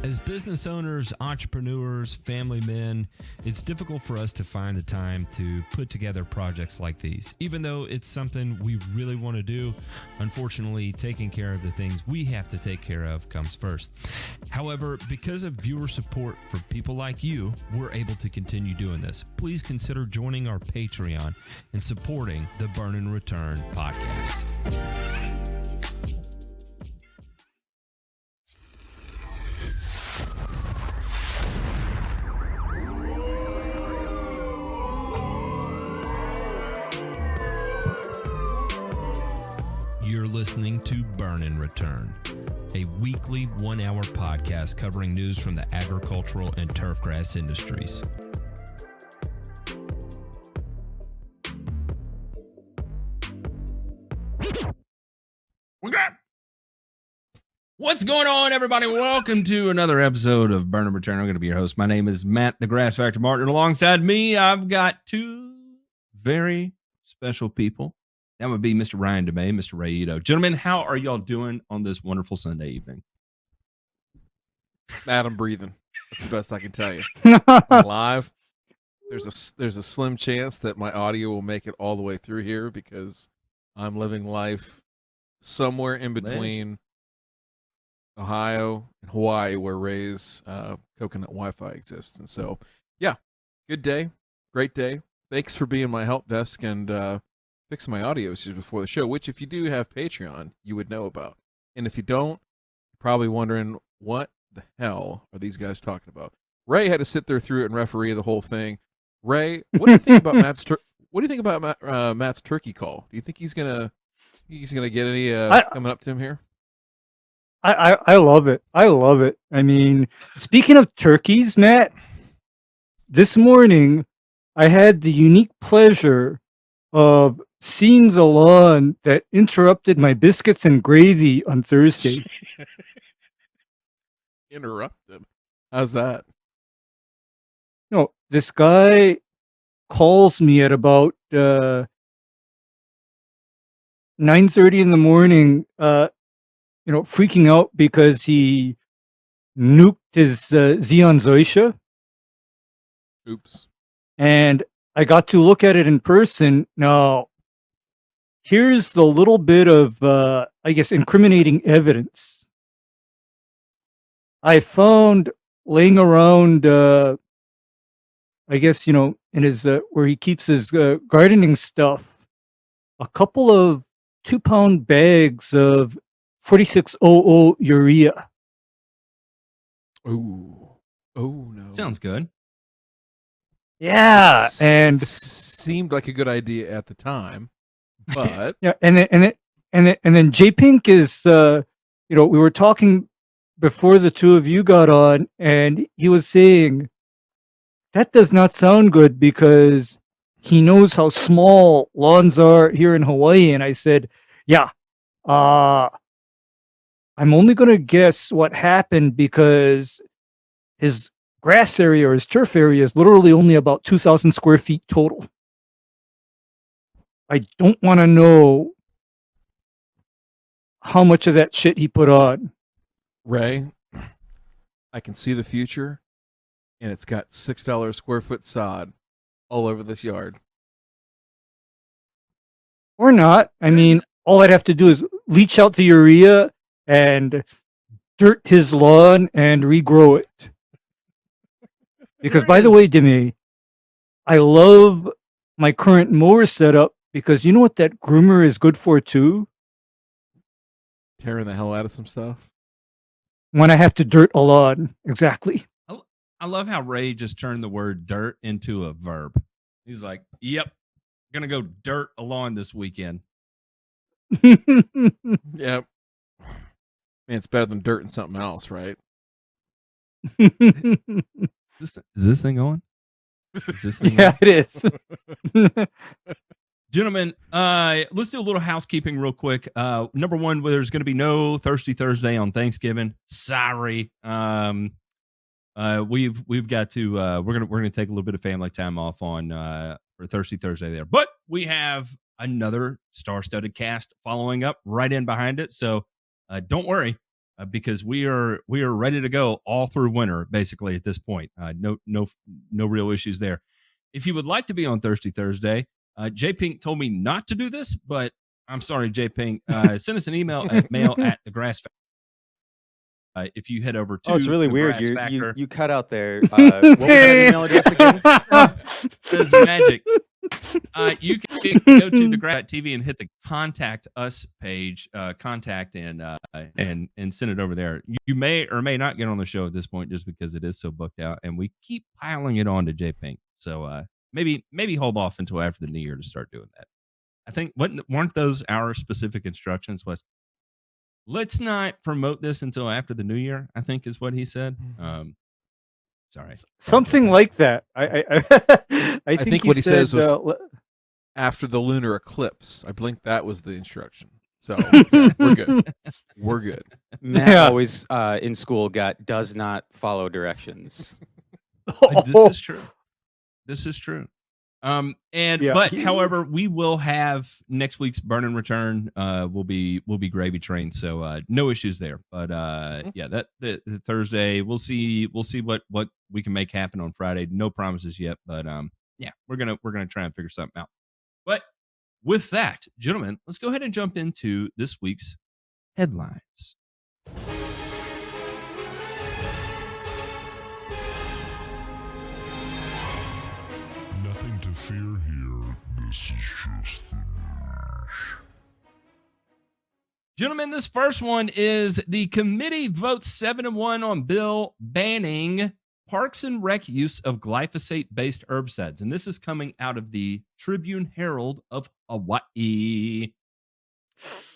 As business owners, entrepreneurs, family men, it's difficult for us to find the time to put together projects like these. Even though it's something we really want to do, unfortunately, taking care of the things we have to take care of comes first. However, because of viewer support for people like you, we're able to continue doing this. Please consider joining our Patreon and supporting the Burn and Return podcast. You're listening to Burn and Return, a weekly 1-hour podcast covering news from the agricultural and turfgrass industries. What's going on, everybody? Welcome to another episode of Burn and Return. I'm going to be your host. My name is Matt, the Grass Factor Martin. Alongside me, I've got two very special people. That would be Mr. Ryan DeMay, Mr. Reheat. Gentlemen, how are y'all doing on this wonderful Sunday evening? Matt, I'm breathing. That's the best I can tell you. I'm live. There's a slim chance that my audio will make it all the way through here because I'm living life somewhere in between Ohio and Hawaii, where Ray's coconut Wi-Fi exists. And so, yeah, good day, great day. Thanks for being my help desk and fixing my audio issues before the show, which if you do have Patreon, you would know about. And if you don't, you're probably wondering, what the hell are these guys talking about? Ray had to sit there through it and referee the whole thing. Ray, what do you think about Matt's turkey call? Do you think he's gonna get any coming up to him here? I love it. I love it. I mean, speaking of turkeys, Matt, this morning I had the unique pleasure of seeing the lawn that interrupted my biscuits and gravy on Thursday. Interrupted? How's that? No, this guy calls me at about 9:30 in the morning, freaking out because he nuked his Xeon Zoysia. Oops. And I got to look at it in person. Now, here's the little bit of, incriminating evidence. I found laying around, in his, where he keeps his gardening stuff, a couple of 2-pound bags of 4600 urea. Oh no. Sounds good. Yeah, and seemed like a good idea at the time, but yeah, and then J Pink is, we were talking before the two of you got on, and he was saying that does not sound good because he knows how small lawns are here in Hawaii, and I said, yeah, I'm only gonna guess what happened because his grass area or his turf area is literally only about 2,000 square feet total. I don't want to know how much of that shit he put on. Ray, I can see the future, and it's got $6 square foot sod all over this yard. Or not. I mean, all I'd have to do is leach out the urea and dirt his lawn and regrow it. Because, by the way, DeMay, I love my current mower setup because you know what that groomer is good for too? Tearing the hell out of some stuff. When I have to dirt a lawn. Exactly. I love how Ray just turned the word dirt into a verb. He's like, yep, gonna go dirt a lawn this weekend. Yep. Man, it's better than dirt and something else, right? Is this thing on? Yeah, it is. Gentlemen, let's do a little housekeeping real quick. Number one, there's going to be no Thirsty Thursday on Thanksgiving. Sorry. We've got to we're gonna take a little bit of family time off on for Thirsty Thursday there, but we have another star-studded cast following up right in behind it. So don't worry, because we are ready to go all through winter basically at this point. No real issues there. If you would like to be on Thirsty Thursday, J Pink told me not to do this, but I'm sorry, J Pink. Send us an email at mail@thegrass. If you head over to it's really the weird. Grass Factor, You cut out there. What was that email address again? That's magic. You can go to the TV and hit the contact us page, contact and send it over there. You may or may not get on the show at this point just because it is so booked out, and we keep piling it on to J Pink. So maybe hold off until after the new year to start doing that. I think weren't those our specific instructions? Was let's not promote this until after the new year, I think is what he said. Sorry. Something like that. I think what he said, says was after the lunar eclipse. I think that was the instruction. So we're good. We're good. Matt always in school does not follow directions. This is true. However, we will have next week's Burn and Return will be Gravy Train, so no issues there. But that the Thursday we'll see what we can make happen on Friday. No promises yet, but we're gonna try and figure something out. But with that, gentlemen, let's go ahead and jump into this week's headlines. Nothing to fear here. This is just the news. Gentlemen, this first one is the committee votes 7-1 on bill banning Parks and Rec use of glyphosate-based herbicides. And this is coming out of the Tribune Herald of Hawaii.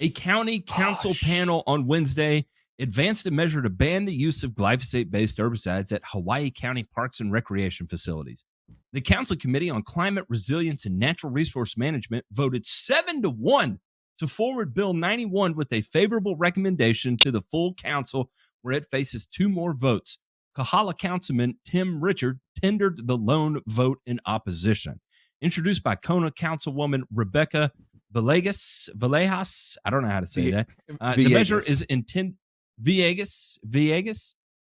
A county council panel on Wednesday advanced a measure to ban the use of glyphosate-based herbicides at Hawaii County Parks and Recreation facilities. The Council Committee on Climate Resilience and Natural Resource Management voted 7-1 to forward Bill 91 with a favorable recommendation to the full council, where it faces 2 more votes. Kahala Councilman Tim Richard tendered the lone vote in opposition. Introduced by Kona Councilwoman Rebecca Villegas, I don't know how to say that. The measure is intended. Villegas.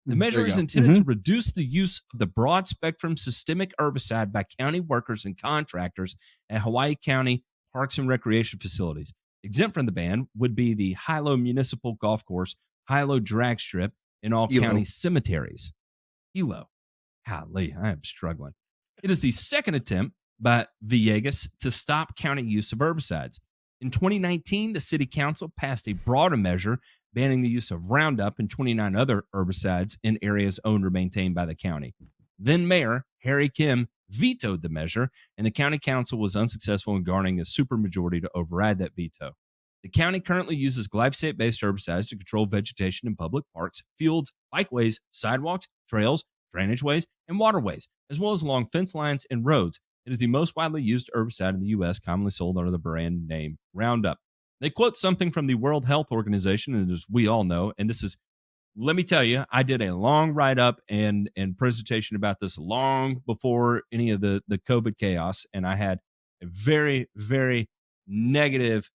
The measure is intended to reduce the use of the broad-spectrum systemic herbicide by county workers and contractors at Hawaii County Parks and Recreation facilities. Exempt from the ban would be the Hilo Municipal Golf Course, Hilo Drag Strip, and all county cemeteries. Hilo. Golly, I am struggling. It is the second attempt by Villegas to stop county use of herbicides. In 2019, the city council passed a broader measure banning the use of Roundup and 29 other herbicides in areas owned or maintained by the county. Then Mayor Harry Kim vetoed the measure, and the county council was unsuccessful in garnering a supermajority to override that veto. The county currently uses glyphosate-based herbicides to control vegetation in public parks, fields, bikeways, sidewalks, trails, drainage ways, and waterways, as well as along fence lines and roads. It is the most widely used herbicide in the U.S., commonly sold under the brand name Roundup. They quote something from the World Health Organization, and as we all know, and this is, let me tell you, I did a long write-up and presentation about this long before any of the COVID chaos, and I had a very, very negative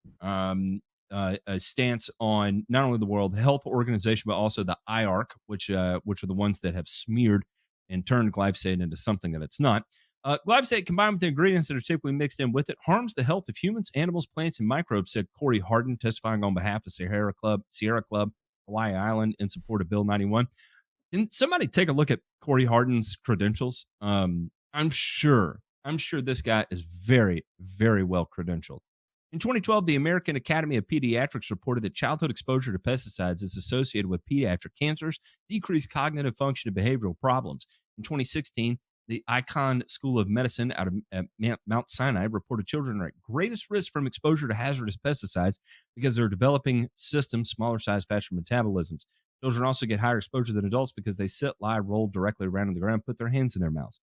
stance on not only the World Health Organization, but also the IARC, which are the ones that have smeared and turned glyphosate into something that it's not. Glyphosate, combined with the ingredients that are typically mixed in with it, harms the health of humans, animals, plants, and microbes, said Corey Hardin, testifying on behalf of Sierra Club, Hawaii Island, in support of Bill 91. Can somebody take a look at Corey Hardin's credentials? I'm sure this guy is very, very well credentialed. In 2012, the American Academy of Pediatrics reported that childhood exposure to pesticides is associated with pediatric cancers, decreased cognitive function, and behavioral problems. In 2016, the Icahn School of Medicine out of Mount Sinai reported children are at greatest risk from exposure to hazardous pesticides because they're developing systems, smaller size, faster metabolisms. Children also get higher exposure than adults because they sit, lie, roll directly around on the ground, put their hands in their mouths.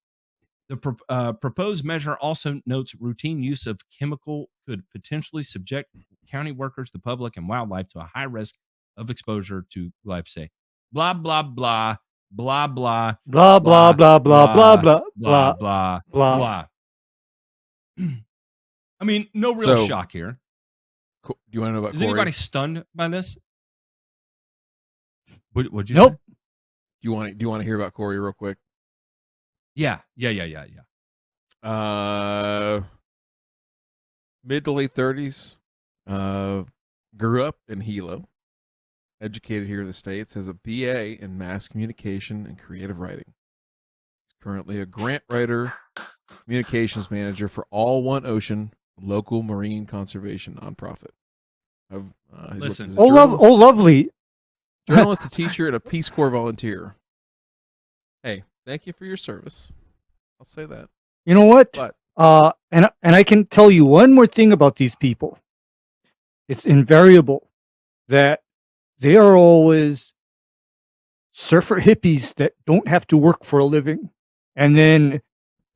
The proposed measure also notes routine use of chemical could potentially subject county workers, the public, and wildlife to a high risk of exposure to glyphosate. Blah, blah, blah. Blah, blah, blah, blah, blah, blah, blah, blah, blah, blah, blah. I mean, no real shock here. Do you want to know about Is Corey? anybody stunned by this? What'd you Nope. say? Do you want to hear about Corey real quick? Yeah. Mid to late 30s. Grew up in Hilo. Educated here in the States. Has a BA in mass communication and creative writing. He's currently a grant writer, communications manager for All One Ocean, local marine conservation nonprofit. Listen. he's a Oh, lovely. journalist, a teacher, and a Peace Corps volunteer. Hey, thank you for your service. I'll say that. You know what? But And I can tell you one more thing about these people. It's invariable that they are always surfer hippies that don't have to work for a living, and then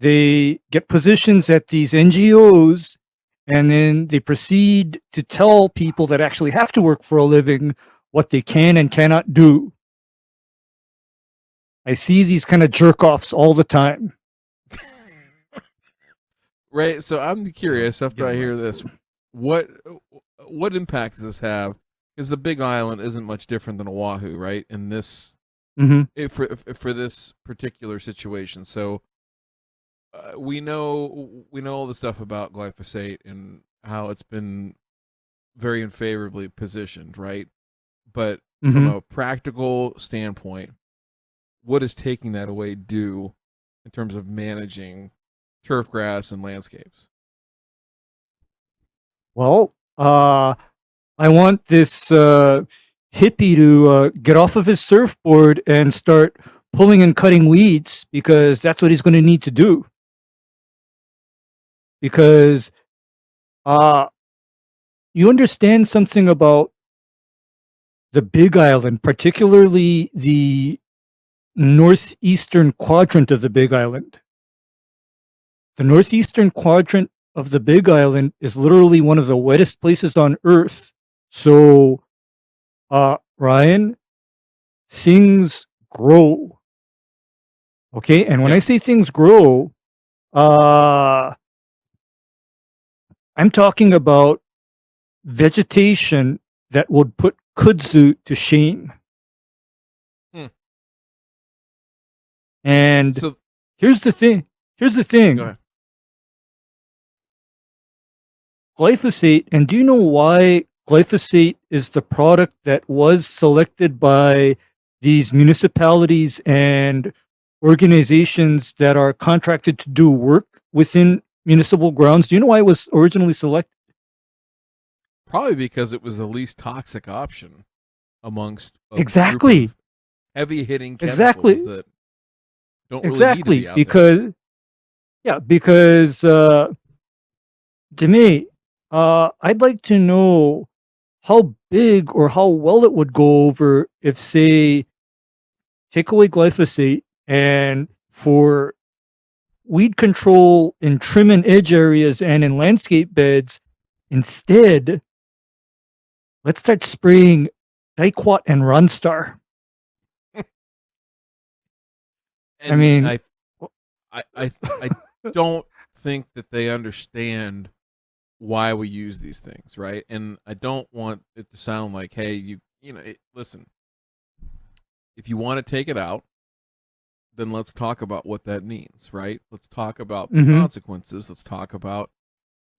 they get positions at these NGOs, and then they proceed to tell people that actually have to work for a living what they can and cannot do. I see these kind of jerk offs all the time. right, so I'm curious after Yeah, I hear this, what impact does this have? Because the Big Island isn't much different than Oahu, right? In this, for this particular situation, so we know all the stuff about glyphosate and how it's been very unfavorably positioned, right? But from a practical standpoint, what does taking that away do in terms of managing turf grass and landscapes? Well, I want this hippie to get off of his surfboard and start pulling and cutting weeds, because that's what he's going to need to do. Because you understand something about the Big Island, particularly the northeastern quadrant of the Big Island. The northeastern quadrant of the Big Island is literally one of the wettest places on Earth. So, Ryan, things grow. Okay, and when I say things grow, I'm talking about vegetation that would put kudzu to shame. And So here's the thing. go ahead. Glyphosate, and do you know why glyphosate is the product that was selected by these municipalities and organizations that are contracted to do work within municipal grounds? Do you know why it was originally selected? Probably because it was the least toxic option amongst Exactly. heavy hitting chemicals Exactly. that don't really Exactly, need to be out there. because DeMay, I'd like to know how big or how well it would go over if, say, take away glyphosate, and for weed control in trim and edge areas and in landscape beds, instead, let's start spraying Dicot and Runstar. And I mean, I don't think that they understand why we use these things, right? And I don't want it to sound like, hey, listen, if you want to take it out, then let's talk about what that means, right? Let's talk about the consequences. Let's talk about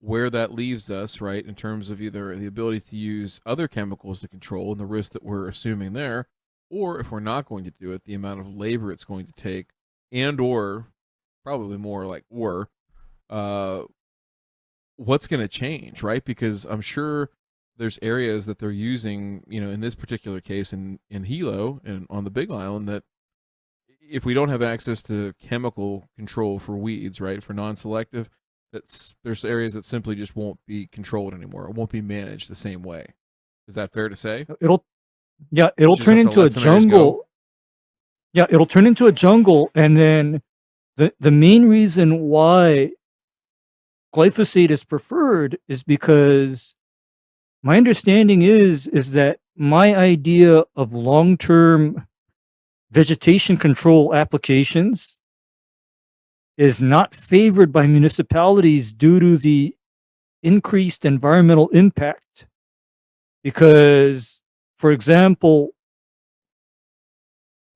where that leaves us, right, in terms of either the ability to use other chemicals to control and the risk that we're assuming there, or if we're not going to do it, the amount of labor it's going to take, and or probably more like what's going to change, right? Because I'm sure there's areas that they're using, in this particular case in Hilo and on the Big Island, that if we don't have access to chemical control for weeds, right, for non-selective, there's areas that simply just won't be controlled anymore. It won't be managed the same way. Is that fair to say? It'll Just turn have to into a let some areas go. jungle. Yeah, it'll turn into a jungle, and then the main reason why glyphosate is preferred is because my understanding is that my idea of long-term vegetation control applications is not favored by municipalities due to the increased environmental impact. Because, for example,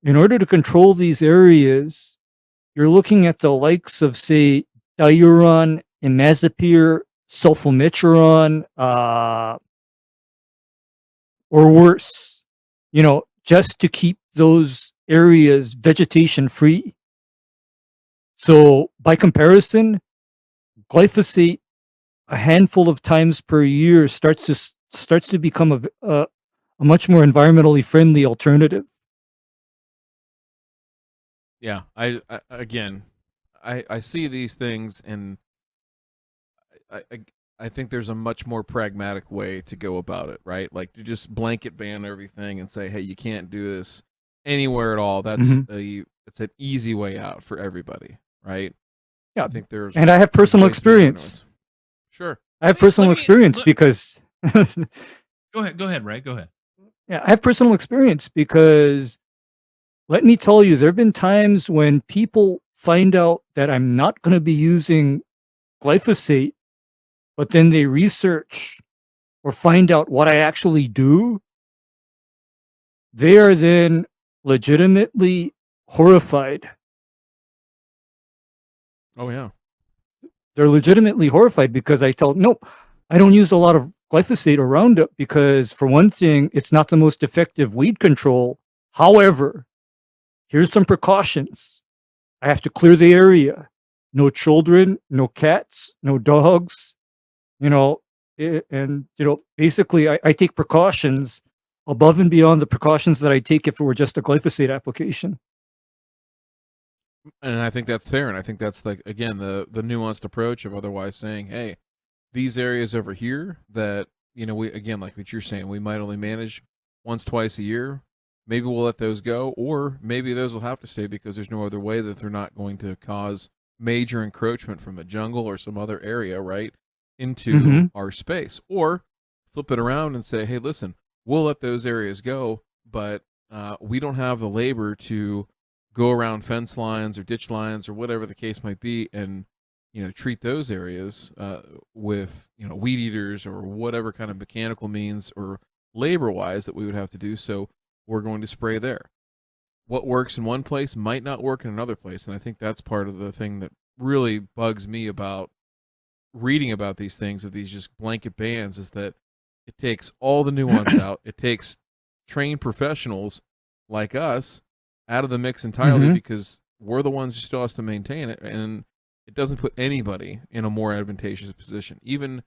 in order to control these areas, you're looking at the likes of, say, diuron, imazapyr, sulfamichuron, or worse, just to keep those areas vegetation free. So by comparison, glyphosate a handful of times per year starts to become a much more environmentally friendly alternative. Yeah, I see these things, and I think there's a much more pragmatic way to go about it, right? Like to just blanket ban everything and say, hey, you can't do this anywhere at all. That's it's an easy way out for everybody, right? Yeah, I think and I have personal ways to do it experience. anyways. Sure. I have personal experience because Go ahead, Ray. Go ahead. yeah, I have personal experience because let me tell you, there have been times when people find out that I'm not going to be using glyphosate, but then they research or find out what I actually do. They are then legitimately horrified. Oh yeah. They're legitimately horrified because I tell them, nope, I don't use a lot of glyphosate or Roundup because, for one thing, it's not the most effective weed control. However, here's some precautions. I have to clear the area. No children, no cats, no dogs, and basically I take precautions above and beyond the precautions that I take if it were just a glyphosate application. And I think that's fair, and I think that's like again the nuanced approach of otherwise saying, hey, these areas over here that we again like what you're saying, we might only manage once twice a year. Maybe we'll let those go, or maybe those will have to stay because there's no other way that they're not going to cause major encroachment from a jungle or some other area, right, into our space. Or flip it around and say, hey, listen, we'll let those areas go, but we don't have the labor to go around fence lines or ditch lines or whatever the case might be and treat those areas with weed eaters or whatever kind of mechanical means or labor wise that we would have to do. So we're going to spray there. What works in one place might not work in another place, and I think that's part of the thing that really bugs me about reading about these things, of these just blanket bans, is that it takes all the nuance out. It takes trained professionals like us out of the mix entirely because we're the ones who still has to maintain it, and it doesn't put anybody in a more advantageous position. Even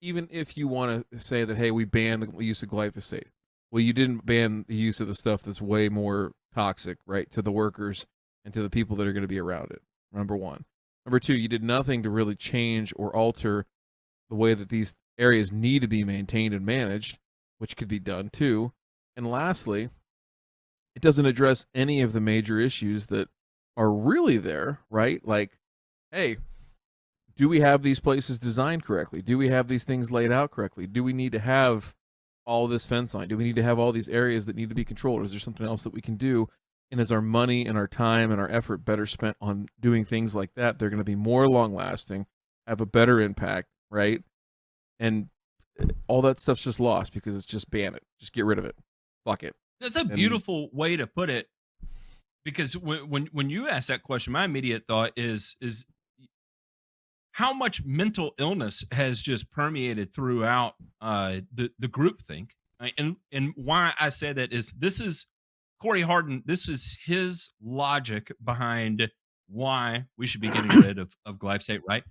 if you want to say that, hey, we banned the use of glyphosate. Well, you didn't ban the use of the stuff that's way more toxic, right, to the workers and to the people that are going to be around it, number one. Number two, you did nothing to really change or alter the way that these areas need to be maintained and managed, which could be done too. And lastly, it doesn't address any of the major issues that are really there, right? Like, hey, do we have these places designed correctly? Do we have these things laid out correctly? Do we need to have all this fence line? Do we need to have all these areas that need to be controlled? Is there something else that we can do? And is our money and our time and our effort better spent on doing things like that? They're going to be more long lasting, have a better impact, right? And all that stuff's just lost because it's just ban it. Just get rid of it. Fuck it. That's a beautiful way to put it. Because when you ask that question, my immediate thought is how much mental illness has just permeated throughout the groupthink, and why I say that is this is Corey Hardin. This is his logic behind why we should be getting rid of glyphosate. Right,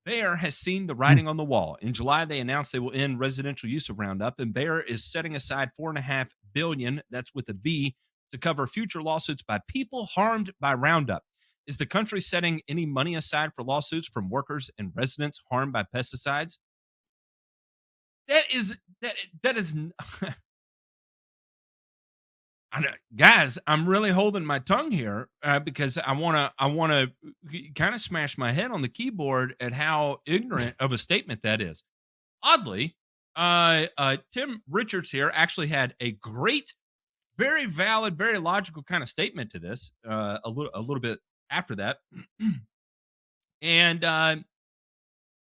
Bayer has seen the writing on the wall. In July, they announced they will end residential use of Roundup, and Bayer is setting aside $4.5 billion. That's with a B, to cover future lawsuits by people harmed by Roundup. Is the country setting any money aside for lawsuits from workers and residents harmed by pesticides? That is. Guys, I'm really holding my tongue here because I want to kind of smash my head on the keyboard at how ignorant of a statement that is. Oddly, Tim Richards here actually had a great, very valid, very logical kind of statement to this a little bit after that. And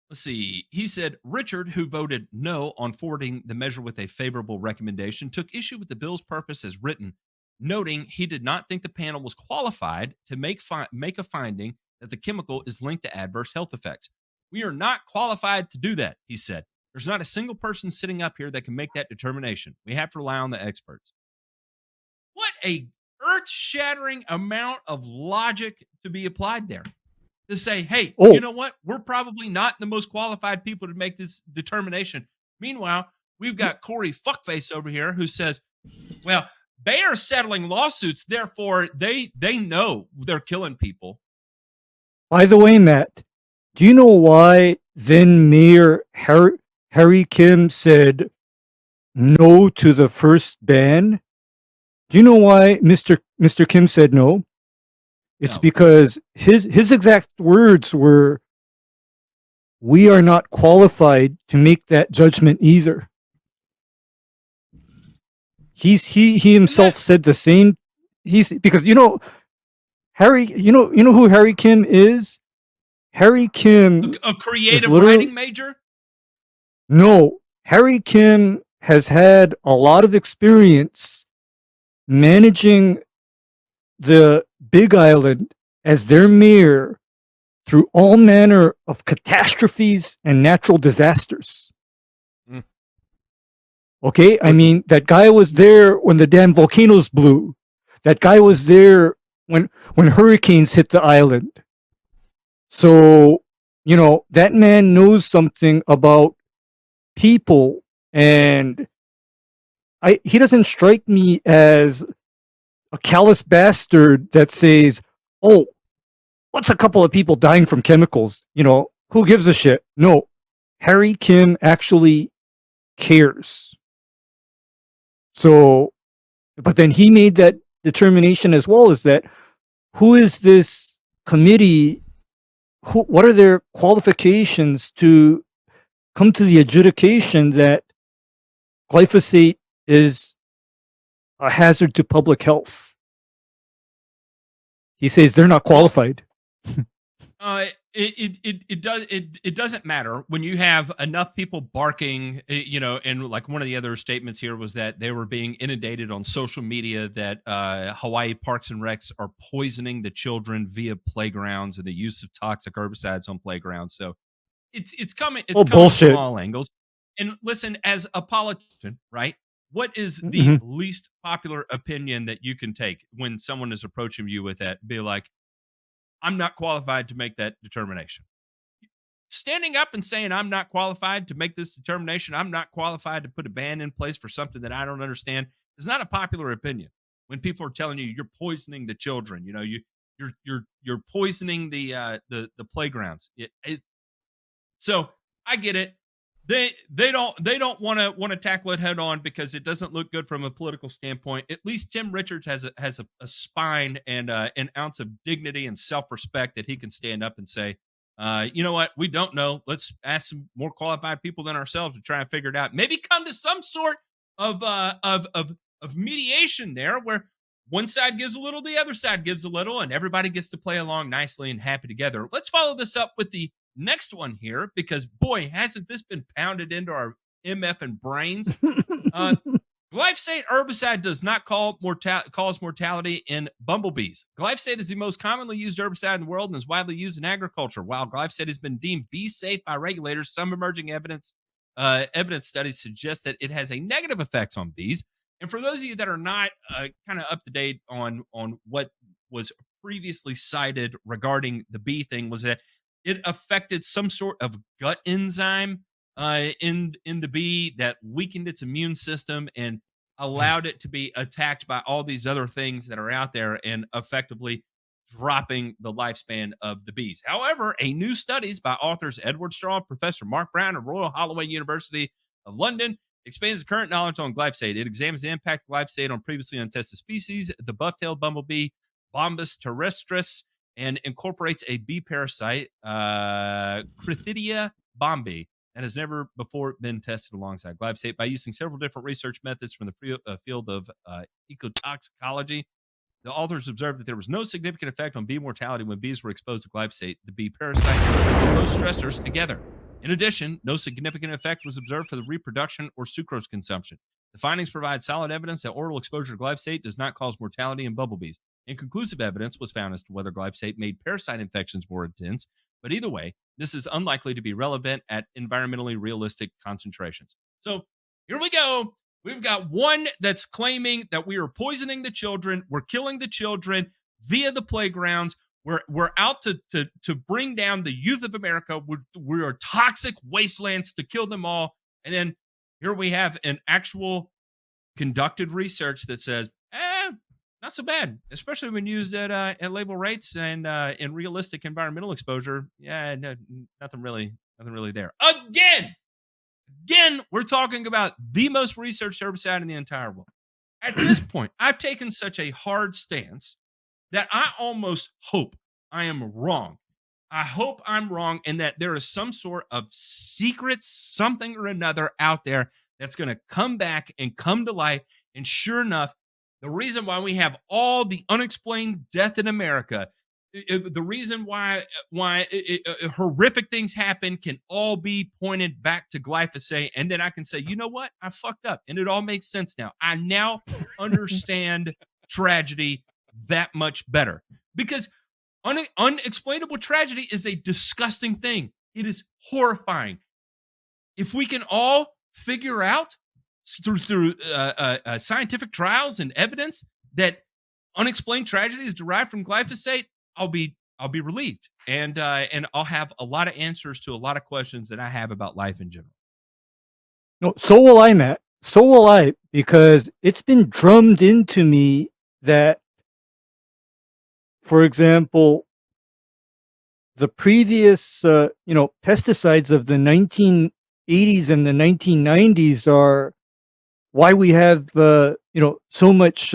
let's see. He said, Richard, who voted no on forwarding the measure with a favorable recommendation, took issue with the bill's purpose as written. noting he did not think the panel was qualified to make a finding that the chemical is linked to adverse health effects. We are not qualified to do that, he said. There's not a single person sitting up here that can make that determination. We have to rely on the experts. What a earth-shattering amount of logic to be applied there. To say, hey, you know what? We're probably not the most qualified people to make this determination. Meanwhile, we've got Corey Fuckface over here who says, well, they are settling lawsuits, therefore they know they're killing people. By the way, Matt, do you know why then Mayor Harry Kim said no to the first ban? Do you know why Mr. Kim said no? It's No. because his exact words were, "We are not qualified to make that judgment either." He himself said the same. Because Harry, you know who Harry Kim is? Harry Kim A is creative literally writing major? no. Harry Kim has had a lot of experience managing the Big Island as their mayor through all manner of catastrophes and natural disasters. Mm. Okay, I mean, that guy was there when the damn volcanoes blew. That guy was there when hurricanes hit the island. So, that man knows something about people, and he doesn't strike me as a callous bastard that says, "Oh, what's a couple of people dying from chemicals? Who gives a shit?" No, Harry Kim actually cares. So, but then he made that determination as well, is that who is this committee? What are their qualifications to come to the adjudication that glyphosate is a hazard to public health? He says they're not qualified. It doesn't matter when you have enough people barking, and like one of the other statements here was that they were being inundated on social media that Hawaii Parks and Recs are poisoning the children via playgrounds and the use of toxic herbicides on playgrounds. So it's coming bullshit. from all angles. And listen, as a politician, right? What is the least popular opinion that you can take when someone is approaching you with that? Be like, I'm not qualified to make that determination. Standing up and saying I'm not qualified to make this determination, I'm not qualified to put a ban in place for something that I don't understand, is not a popular opinion. When people are telling you you're poisoning the children, you're poisoning the playgrounds. So I get it. They don't want to tackle it head on because it doesn't look good from a political standpoint. At least Tim Richards has a spine and an ounce of dignity and self-respect that he can stand up and say, you know what, we don't know. Let's ask some more qualified people than ourselves to try and figure it out. Maybe come to some sort of mediation there where one side gives a little, the other side gives a little, and everybody gets to play along nicely and happy together. Let's follow this up with the next one here, because boy, hasn't this been pounded into our MF and brains. Glyphosate herbicide does not cause mortality in bumblebees. Glyphosate is the most commonly used herbicide in the world and is widely used in agriculture. While glyphosate has been deemed bee safe by regulators, some emerging evidence studies suggest that it has a negative effects on bees. And for those of you that are not kind of up to date on what was previously cited regarding the bee thing, was that it affected some sort of gut enzyme in the bee that weakened its immune system and allowed it to be attacked by all these other things that are out there and effectively dropping the lifespan of the bees. However, a new studies by authors Edward Straw and Professor Mark Brown of Royal Holloway University of London expands the current knowledge on glyphosate. It examines the impact of glyphosate on previously untested species, the buff-tailed bumblebee, Bombus terrestris, and incorporates a bee parasite, Crithidia bombi, that has never before been tested alongside glyphosate. By using several different research methods from the field of ecotoxicology, the authors observed that there was no significant effect on bee mortality when bees were exposed to glyphosate, the bee parasite, and most stressors together. In addition, no significant effect was observed for the reproduction or sucrose consumption. The findings provide solid evidence that oral exposure to glyphosate does not cause mortality in bumblebees. Inconclusive evidence was found as to whether glyphosate made parasite infections more intense, but either way, this is unlikely to be relevant at environmentally realistic concentrations. So here we go. We've got one that's claiming that we are poisoning the children, we're killing the children via the playgrounds. We're out to bring down the youth of America. We are toxic wastelands to kill them all. And then here we have an actual conducted research that says, not so bad, especially when used at label rates and in realistic environmental exposure. Yeah, no, nothing really there. Again, we're talking about the most researched herbicide in the entire world. At this point, I've taken such a hard stance that I almost hope I am wrong. I hope I'm wrong and that there is some sort of secret something or another out there that's going to come back and come to light. And sure enough, the reason why we have all the unexplained death in America, the reason why horrific things happen can all be pointed back to glyphosate. And then I can say, you know what? I fucked up. And it all makes sense now. I now understand tragedy that much better because unexplainable tragedy is a disgusting thing. It is horrifying. If we can all figure out through scientific trials and evidence that unexplained tragedy is derived from glyphosate, I'll be relieved, and I'll have a lot of answers to a lot of questions that I have about life in general. No, so will I, Matt. So will I, because it's been drummed into me that, for example, the previous, pesticides of the 1980s and the 1990s are why we have, so much,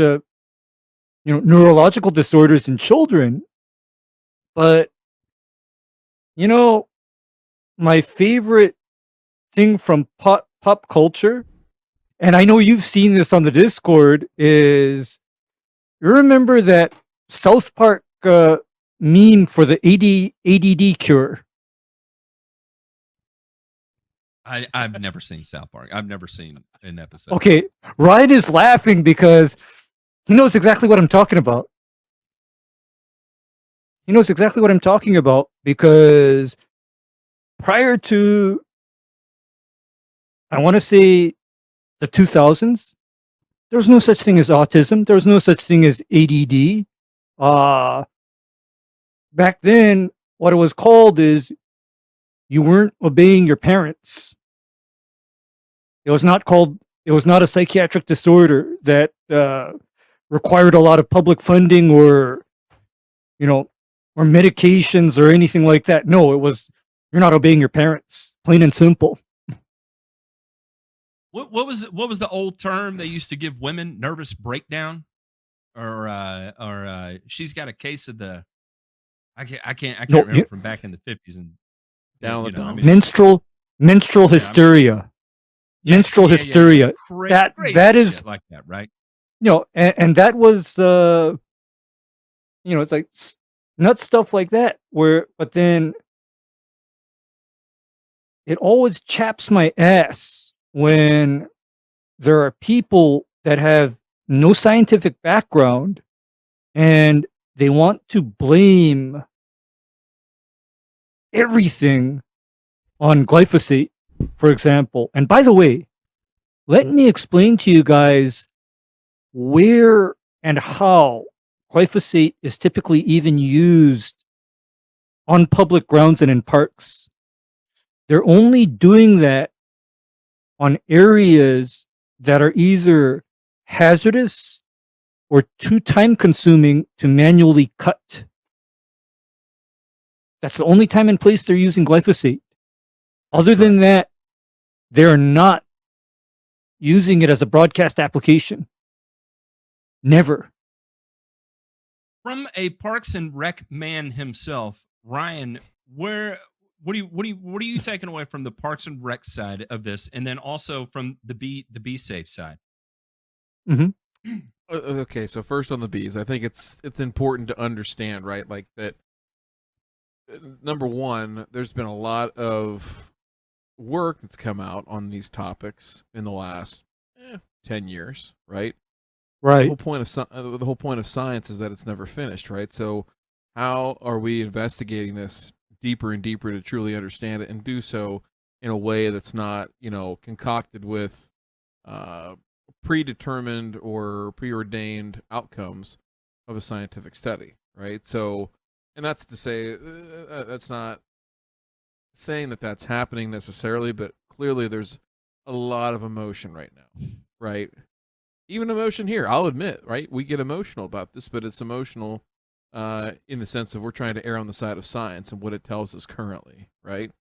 neurological disorders in children. But, my favorite thing from pop culture, and I know you've seen this on the Discord, is you remember that South Park meme for the ADD cure? I've never seen South Park. I've never seen an episode. Okay, Ryan is laughing because he knows exactly what I'm talking about. He knows exactly what I'm talking about because prior to, I want to say, the 2000s, there was no such thing as autism. There was no such thing as ADD. Back then, what it was called is you weren't obeying your parents. It was not a psychiatric disorder that required a lot of public funding or medications or anything like that. No, it was, you're not obeying your parents, plain and simple. What was the old term they used to give women? Nervous breakdown, or she's got a case of the. I can't remember from back in the 50s and down the dump. Menstrual hysteria. Menstrual hysteria. That is like that, right? And that was it's like nut stuff like that. But then it always chaps my ass when there are people that have no scientific background and they want to blame everything on glyphosate, for example. And by the way, let me explain to you guys where and how glyphosate is typically even used on public grounds and in parks. They're only doing that on areas that are either hazardous or too time consuming to manually cut. That's the only time and place they're using glyphosate. Other than that, they're not using it as a broadcast application. Never. From a Parks and Rec man himself, Ryan, what are you taking away from the Parks and Rec side of this, and then also from the Be Safe side? Mm-hmm. Okay, so first on the bees, I think it's important to understand, right? Like that. Number one, there's been a lot of work that's come out on these topics in the last 10 years, right? The Right. whole point of the whole point of science is that it's never finished, right? So how are we investigating this deeper and deeper to truly understand it and do so in a way that's not, concocted with predetermined or preordained outcomes of a scientific study, right? So, and that's to say, that's not saying that that's happening necessarily, but clearly there's a lot of emotion right now, right? Even emotion here, I'll admit, right? We get emotional about this, but it's emotional in the sense of we're trying to err on the side of science and what it tells us currently, right?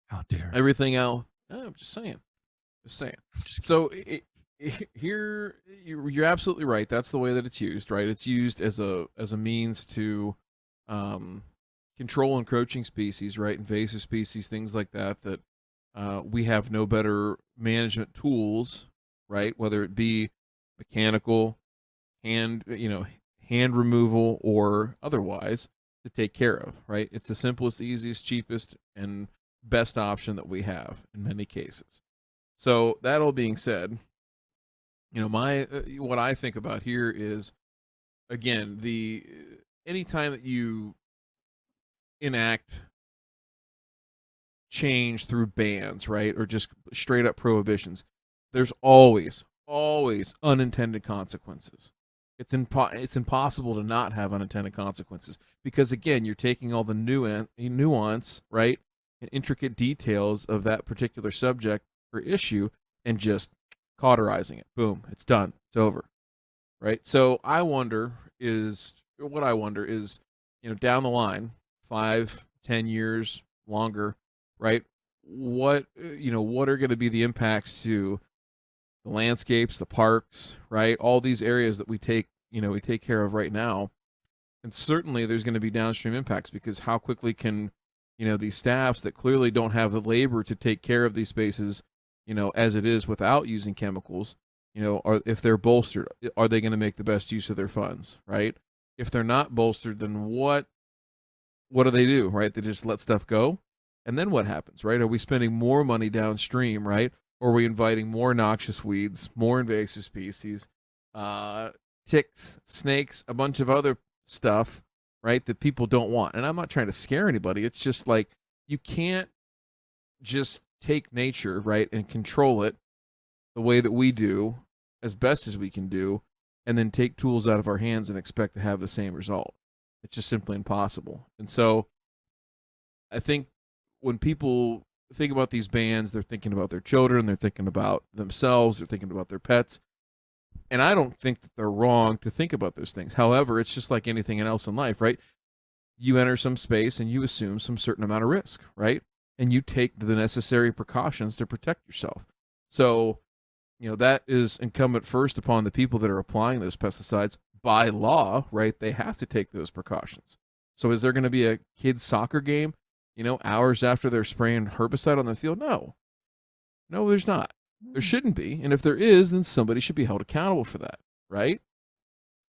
How dare. Everything else, I'm just saying. So here, you're absolutely right. That's the way that it's used, right? It's used as a means to control encroaching species, right? Invasive species, things like that. That we have no better management tools, right? Whether it be mechanical, hand removal, or otherwise, to take care of, right? It's the simplest, easiest, cheapest, and best option that we have in many cases. So that all being said, my what I think about here is, again, anytime that you enact change through bans, right, or just straight up prohibitions, there's always unintended consequences. It's impossible to not have unintended consequences because, again, you're taking all the nuance, right, and intricate details of that particular subject or issue and just cauterizing it. Boom, it's done. It's over, right? So I wonder is, down the line, 5-10 years longer, right? What are going to be the impacts to the landscapes, the parks, right? All these areas that we take care of right now. And certainly there's going to be downstream impacts because how quickly can, these staffs that clearly don't have the labor to take care of these spaces, as it is without using chemicals, or if they're bolstered, are they going to make the best use of their funds, right? If they're not bolstered, then what do they do, right? They just let stuff go. And then what happens, right? Are we spending more money downstream, right? Or are we inviting more noxious weeds, more invasive species, ticks, snakes, a bunch of other stuff, right, that people don't want? And I'm not trying to scare anybody. It's just like you can't just take nature, right, and control it the way that we do as best as we can do and then take tools out of our hands and expect to have the same result. It's just simply impossible. And so I think when people think about these bans, they're thinking about their children, they're thinking about themselves, they're thinking about their pets. And I don't think that they're wrong to think about those things. However, it's just like anything else in life, right? You enter some space and you assume some certain amount of risk, right? And you take the necessary precautions to protect yourself. So, that is incumbent first upon the people that are applying those pesticides by law, right? They have to take those precautions. So is there going to be a kid's soccer game, hours after they're spraying herbicide on the field? No, there's not. There shouldn't be. And if there is, then somebody should be held accountable for that, right?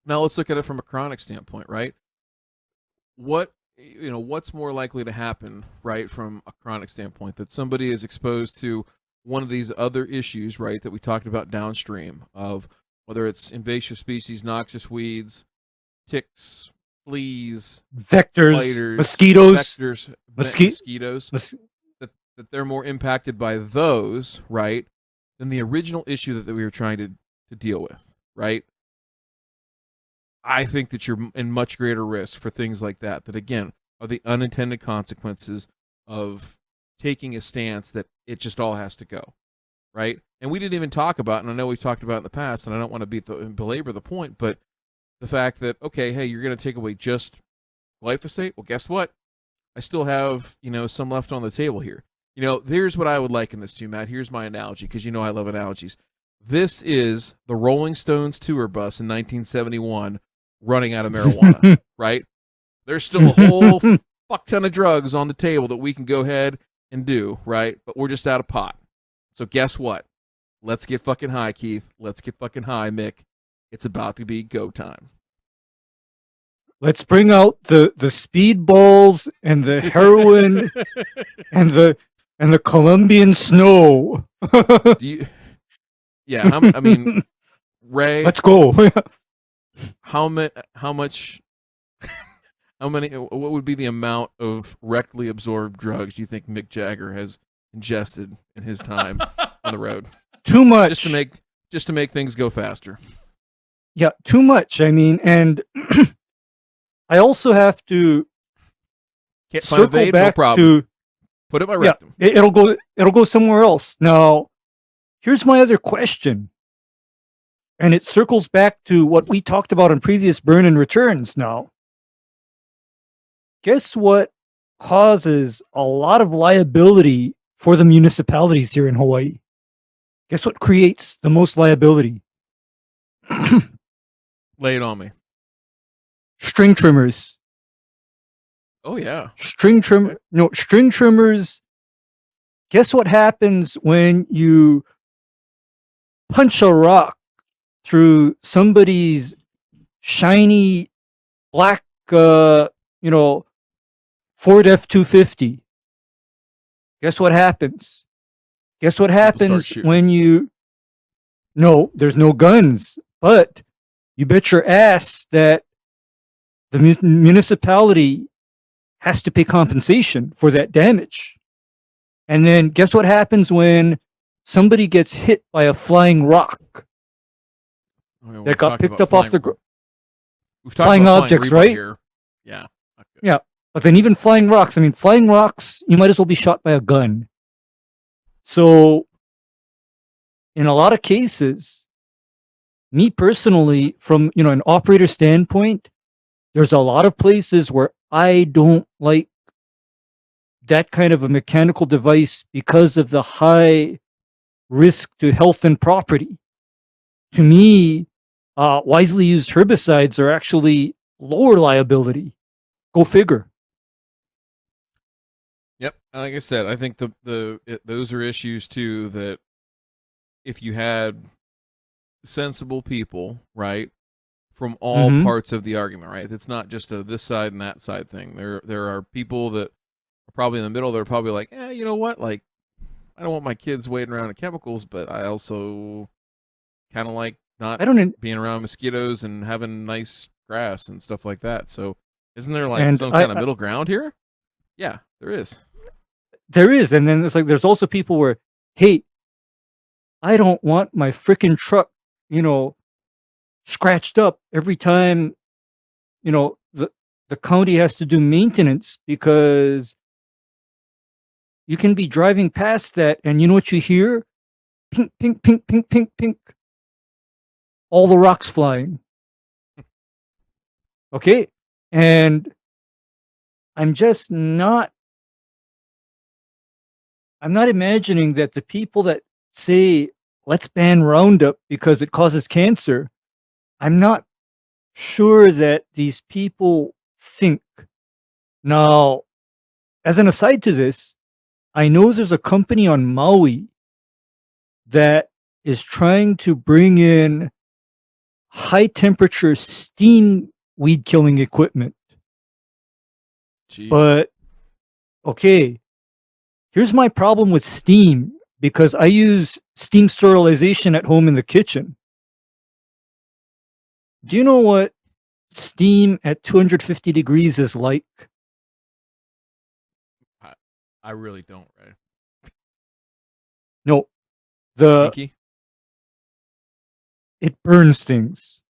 Now let's look at it from a chronic standpoint, right? What's more likely to happen, right, from a chronic standpoint, that somebody is exposed to one of these other issues, right, that we talked about downstream of whether it's invasive species, noxious weeds, ticks, fleas, Vectors, spiders, mosquitoes, mosquitoes, that they're more impacted by those, right, than the original issue that we were trying to deal with, right? I think that you're in much greater risk for things like that again are the unintended consequences of taking a stance that it just all has to go, right? And we didn't even talk about, and I know we've talked about it in the past, and I don't want to belabor the point, but the fact that, okay, hey, you're going to take away just glyphosate. Well, guess what? I still have, some left on the table here. Here's what I would liken this to, Matt. Here's my analogy, because I love analogies. This is the Rolling Stones tour bus in 1971 running out of marijuana, right? There's still a whole fuck ton of drugs on the table that we can go ahead and do, right? But we're just out of pot. So guess what? Let's get fucking high, Keith. Let's get fucking high, Mick. It's about to be go time. Let's bring out the speedballs and the heroin and the Colombian snow. Yeah, I mean, Ray, Let's go. how much? How many? What would be the amount of rectally absorbed drugs do you think Mick Jagger has ingested in his time on the road? Too much. Just to make things go faster. Yeah, too much. I mean, and I also have to Can't find a circle vein? No back problem. to Put it in my rectum. it'll go somewhere else. Now, here's my other question. And it circles back to what we talked about in previous burn and returns now. Guess what causes a lot of liability for the municipalities here in Hawaii? Guess what creates the most liability? Lay it on me. String trimmers. Oh yeah. String trimmers. Guess what happens when you punch a rock through somebody's shiny black Ford F-250? Guess what happens? Guess what happens shooting. when you... No, there's no guns. But you bet your ass that the municipality has to pay compensation for that damage. And then guess what happens when somebody gets hit by a flying rock Okay, that got picked up off the ground? We've talked flying about objects, flying right? Here. Yeah. Not good. Yeah. But then even flying rocks, flying rocks, you might as well be shot by a gun. So, in a lot of cases, me personally, from an operator standpoint, there's a lot of places where I don't like that kind of a mechanical device because of the high risk to health and property. To me, wisely used herbicides are actually lower liability. Go figure. Yep. Like I said, I think those are issues too that if you had sensible people, right, from all Mhm. parts of the argument, right? It's not just a this side and that side thing. There are people that are probably in the middle. They're probably like, you know what? Like, I don't want my kids wading around in chemicals, but I also kind of like not I don't. being around mosquitoes and having nice grass and stuff like that. So, isn't there like And some kind of middle ground here? Yeah, there is. There is, and then it's like there's also people where, hey, I don't want my freaking truck, scratched up every time, the county has to do maintenance, because you can be driving past that and you know what you hear? Pink, pink, pink, pink, pink, pink. All the rocks flying. Okay. And I'm not imagining that the people that say, let's ban Roundup because it causes cancer, I'm not sure that these people think. Now, as an aside to this, I know there's a company on Maui that is trying to bring in high temperature steam weed killing equipment. Jeez. But, okay, here's my problem with steam, because I use steam sterilization at home in the kitchen. Do you know what steam at 250 degrees is like? I really don't, right? No, Pinky? it burns things.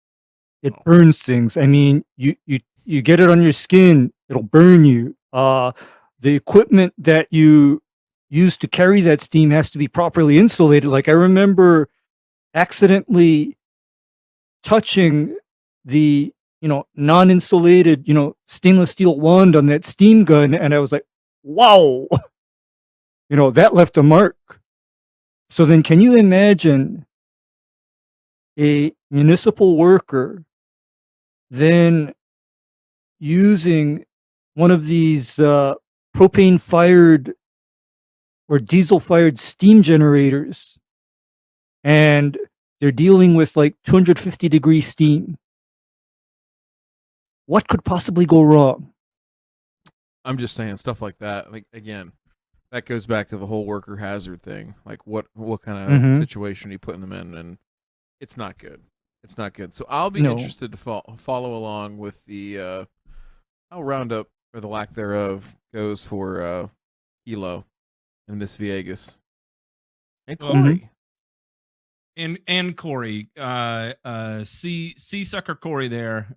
It Oh. burns things. I mean, you get it on your skin, it'll burn you. The equipment that you use to carry that steam has to be properly insulated. Like, I remember accidentally touching the non-insulated stainless steel wand on that steam gun, and I was like, wow. That left a mark. So then can you imagine a municipal worker then using one of these propane fired or diesel fired steam generators, and they're dealing with like 250 degree steam? What could possibly go wrong? I'm just saying stuff like that. Like, again, that goes back to the whole worker hazard thing. Like, what kind of Mhm. situation are you putting them in? And it's not good. It's not good. So I'll be No. interested to follow along with the how Roundup or the lack thereof goes for Hilo and Miss Viegas and Well, Corey. And Corey, sucker Corey there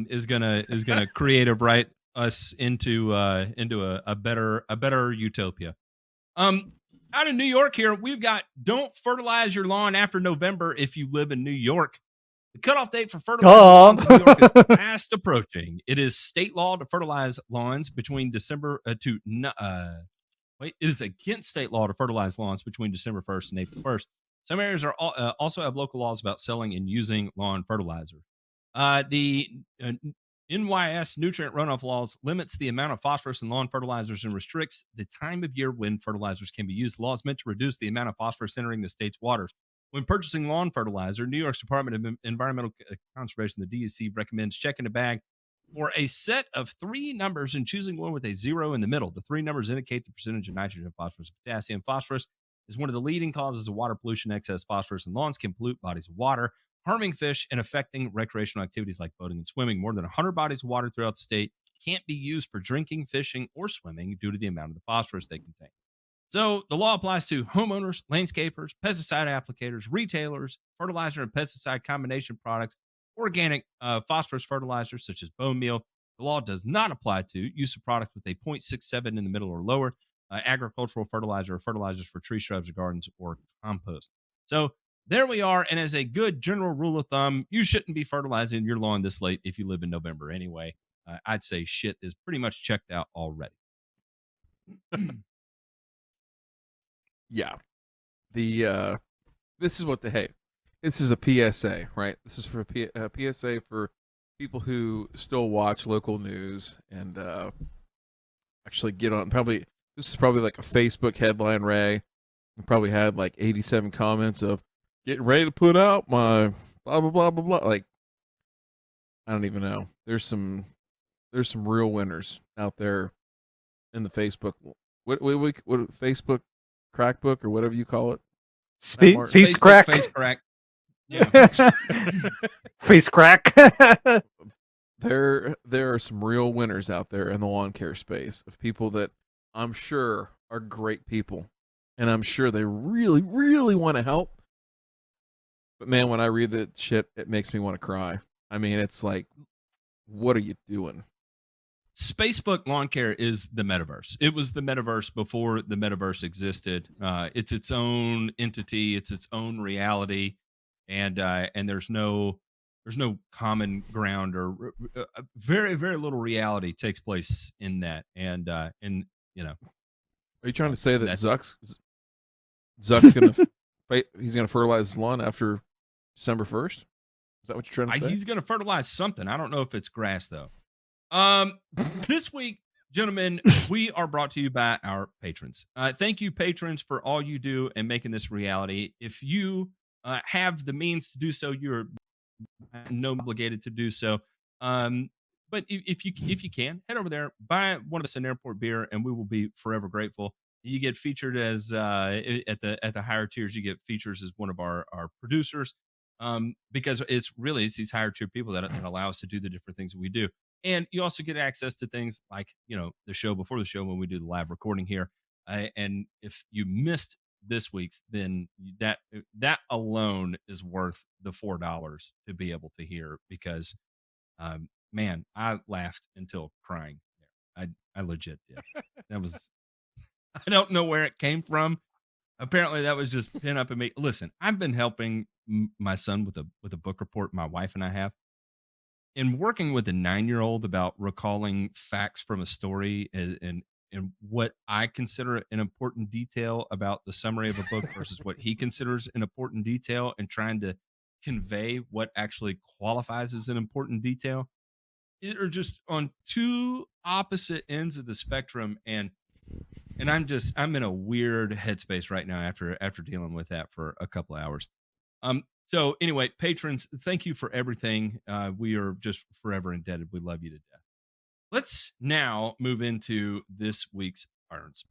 is gonna creative write us into a better utopia. Out in New York here, we've got don't fertilize your lawn after November if you live in New York. The cutoff date for fertilizing lawns in New York is fast approaching. It is state law to fertilize lawns between December it is against state law to fertilize lawns between December 1st and April 1st. Some areas are also have local laws about selling and using lawn fertilizer. The NYS nutrient runoff laws limits the amount of phosphorus in lawn fertilizers and restricts the time of year when fertilizers can be used. The law is meant to reduce the amount of phosphorus entering the state's waters. When purchasing lawn fertilizer, New York's Department of Environmental Conservation, the DEC, recommends checking a bag for a set of 3 numbers and choosing one with a 0 in the middle. The 3 numbers indicate the percentage of nitrogen, phosphorus, and potassium. Phosphorus is one of the leading causes of water pollution. Excess phosphorus in lawns can pollute bodies of water, harming fish and affecting recreational activities like boating and swimming. More than 100 bodies of water throughout the state can't be used for drinking, fishing, or swimming due to the amount of the phosphorus they contain. So the law applies to homeowners, landscapers, pesticide applicators, retailers, fertilizer and pesticide combination products, organic phosphorus fertilizers such as bone meal. The law does not apply to use of products with a 0.67 in the middle or lower, agricultural fertilizer or fertilizers for tree shrubs or gardens or compost. So there we are. And as a good general rule of thumb, you shouldn't be fertilizing your lawn this late if you live in November anyway. I'd say shit is pretty much checked out already. Yeah. This is what this is a PSA, right? This is for a PSA for people who still watch local news and actually get on. This is probably like a Facebook headline, Ray. And probably had like 87 comments of getting ready to put out my blah blah blah blah blah. Like, I don't even know. There's some real winners out there in the Facebook. What Facebook crackbook or whatever you call it. Face crack. Face crack. Yeah. Face crack. There are some real winners out there in the lawn care space of people that I'm sure are great people. And I'm sure they really, really want to help. But man, when I read that shit, it makes me want to cry. I mean, it's like, what are you doing? Spacebook Lawn Care is the metaverse. It was the metaverse before the metaverse existed. It's its own entity. It's its own reality, and there's no common ground or very very little reality takes place in that. And you know, are you trying to say that Zuck's gonna he's gonna fertilize his lawn after December 1st? Is that what you're trying to say? He's gonna fertilize something. I don't know if it's grass though. This week, gentlemen, we are brought to you by our patrons. Thank you, patrons, for all you do and making this reality. If you have the means to do so, you're no obligated to do so. But if you can, head over there, buy one of us an airport beer, and we will be forever grateful. You get featured as at the higher tiers. You get features as one of our producers, because it's these higher tier people that allow us to do the different things that we do. And you also get access to things like, the show before the show when we do the live recording here. And if you missed this week's, then that alone is worth the $4 to be able to hear, because, man, I laughed until crying there. I legit did. That was, I don't know where it came from. Apparently that was just pent up in me. Listen, I've been helping my son with a book report my wife and I have. And working with a 9-year-old about recalling facts from a story and what I consider an important detail about the summary of a book versus what he considers an important detail, and trying to convey what actually qualifies as an important detail, it are just on two opposite ends of the spectrum. And I'm in a weird headspace right now after dealing with that for a couple of hours. So anyway, patrons, thank you for everything. We are just forever indebted. We love you to death. Let's now move into this week's Irons.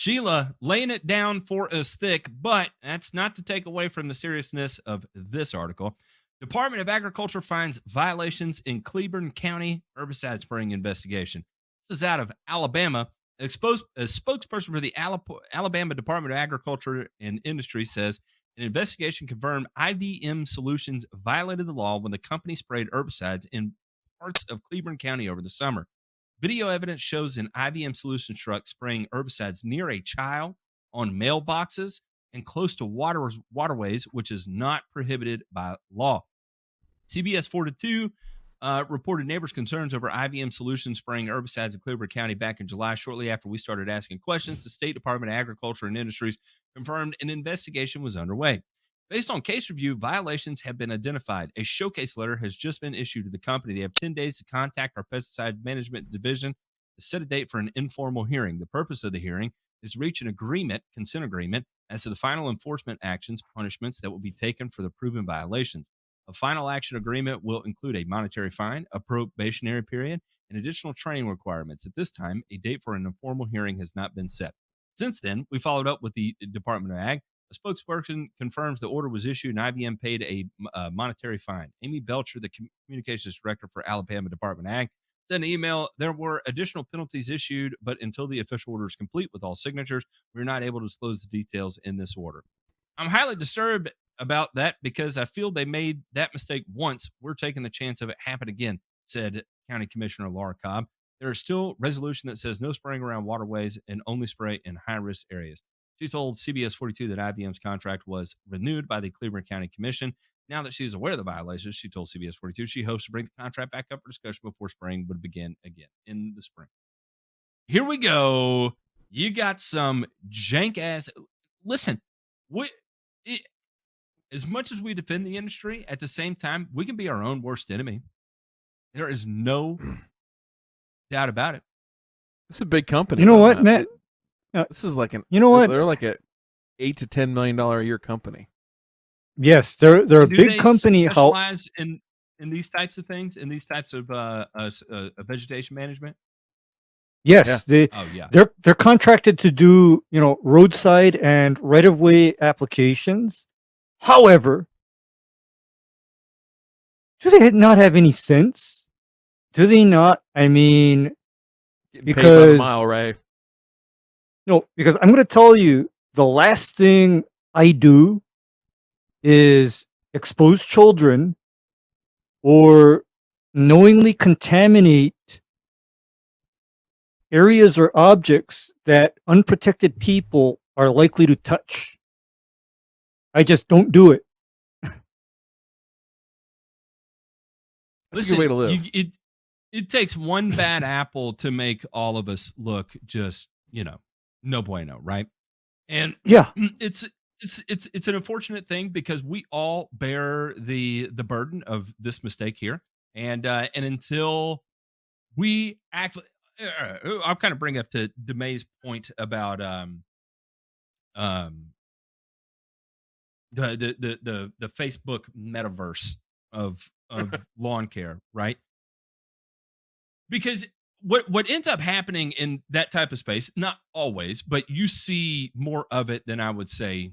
Sheila laying it down for us thick, but that's not to take away from the seriousness of this article. Department of Agriculture finds violations in Cleburne County herbicide spraying investigation. This is out of Alabama. A spokesperson for the Alabama Department of Agriculture and Industry says an investigation confirmed IVM Solutions violated the law when the company sprayed herbicides in parts of Cleburne County over the summer. Video evidence shows an IVM Solutions truck spraying herbicides near a child, on mailboxes, and close to waterways, which is not prohibited by law. CBS 42 reported neighbors' concerns over IVM Solutions spraying herbicides in Cleburne County back in July. Shortly after we started asking questions, the State Department of Agriculture and Industries confirmed an investigation was underway. Based on case review, violations have been identified. A showcase letter has just been issued to the company. They have 10 days to contact our pesticide management division to set a date for an informal hearing. The purpose of the hearing is to reach an consent agreement, as to the final enforcement actions, punishments that will be taken for the proven violations. A final action agreement will include a monetary fine, a probationary period, and additional training requirements. At this time, a date for an informal hearing has not been set. Since then, we followed up with the Department of Ag. A spokesperson confirms the order was issued and IBM paid a monetary fine. Amy Belcher, the communications director for Alabama Department of Ag, said in an email, there were additional penalties issued, but until the official order is complete with all signatures, we're not able to disclose the details in this order. I'm highly disturbed about that because I feel they made that mistake once. We're taking the chance of it happen again, said County Commissioner Laura Cobb. There is still resolution that says no spraying around waterways and only spray in high-risk areas. She told CBS 42 that IBM's contract was renewed by the Cleburne County Commission. Now that she's aware of the violations, she told CBS 42 she hopes to bring the contract back up for discussion before spraying would begin again in the spring. Here we go. You got some jank ass. Listen, as much as we defend the industry, at the same time, we can be our own worst enemy. There is no doubt about it. This is a big company. You know what, Matt? This is like They're like a $8 to $10 million a year company. Yes, they're a big company. Specialize in these types of things, in these types of vegetation management. Yes, they're contracted to do roadside and right of way applications. However, do they not have any sense? Do they not? I mean, Getting paid by the mile, Ray. No, because I'm going to tell you, the last thing I do is expose children or knowingly contaminate areas or objects that unprotected people are likely to touch. I just don't do it. That's a good way to live. It takes one bad apple to make all of us look just, no bueno, right? And yeah, it's an unfortunate thing because we all bear the burden of this mistake here, and until we act, I'll kind of bring up to DeMay's point about the Facebook metaverse of lawn care, right? Because what ends up happening in that type of space, not always, but you see more of it than I would say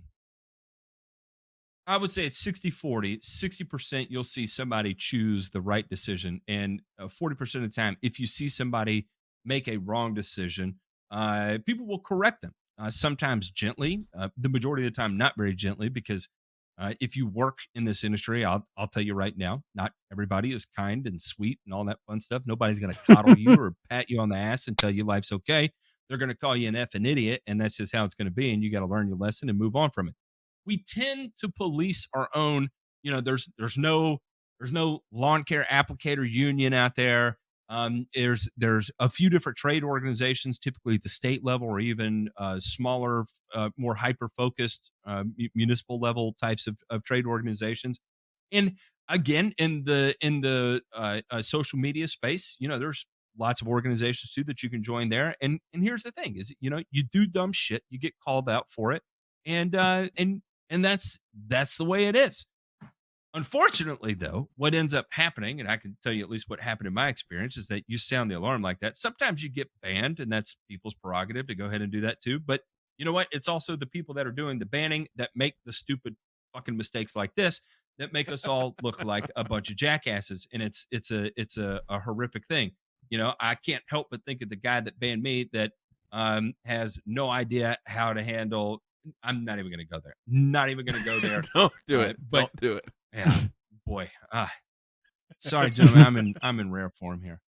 it's 60-40. 60% you'll see somebody choose the right decision, and 40% of the time, if you see somebody make a wrong decision, people will correct them. Sometimes gently, the majority of the time not very gently, because if you work in this industry, I'll tell you right now, not everybody is kind and sweet and all that fun stuff. Nobody's going to coddle you or pat you on the ass and tell you life's okay. They're going to call you an effing idiot, and that's just how it's going to be, and you got to learn your lesson and move on from it. We tend to police our own, there's no lawn care applicator union out there. There's a few different trade organizations, typically at the state level or even smaller, more hyper-focused municipal level types of trade organizations. And again, in the social media space, there's lots of organizations too that you can join there. And here's the thing: is you do dumb shit, you get called out for it, and that's the way it is. Unfortunately, though, what ends up happening, and I can tell you at least what happened in my experience, is that you sound the alarm like that. Sometimes you get banned, and that's people's prerogative to go ahead and do that too. But you know what? It's also the people that are doing the banning that make the stupid fucking mistakes like this that make us all look like a bunch of jackasses. And it's a horrific thing. You know, I can't help but think of the guy that banned me that has no idea how to handle. I'm not even going to go there. Not even going to go there. Don't do it. But Don't do it. yeah, boy. Sorry, gentlemen. I'm in rare form here.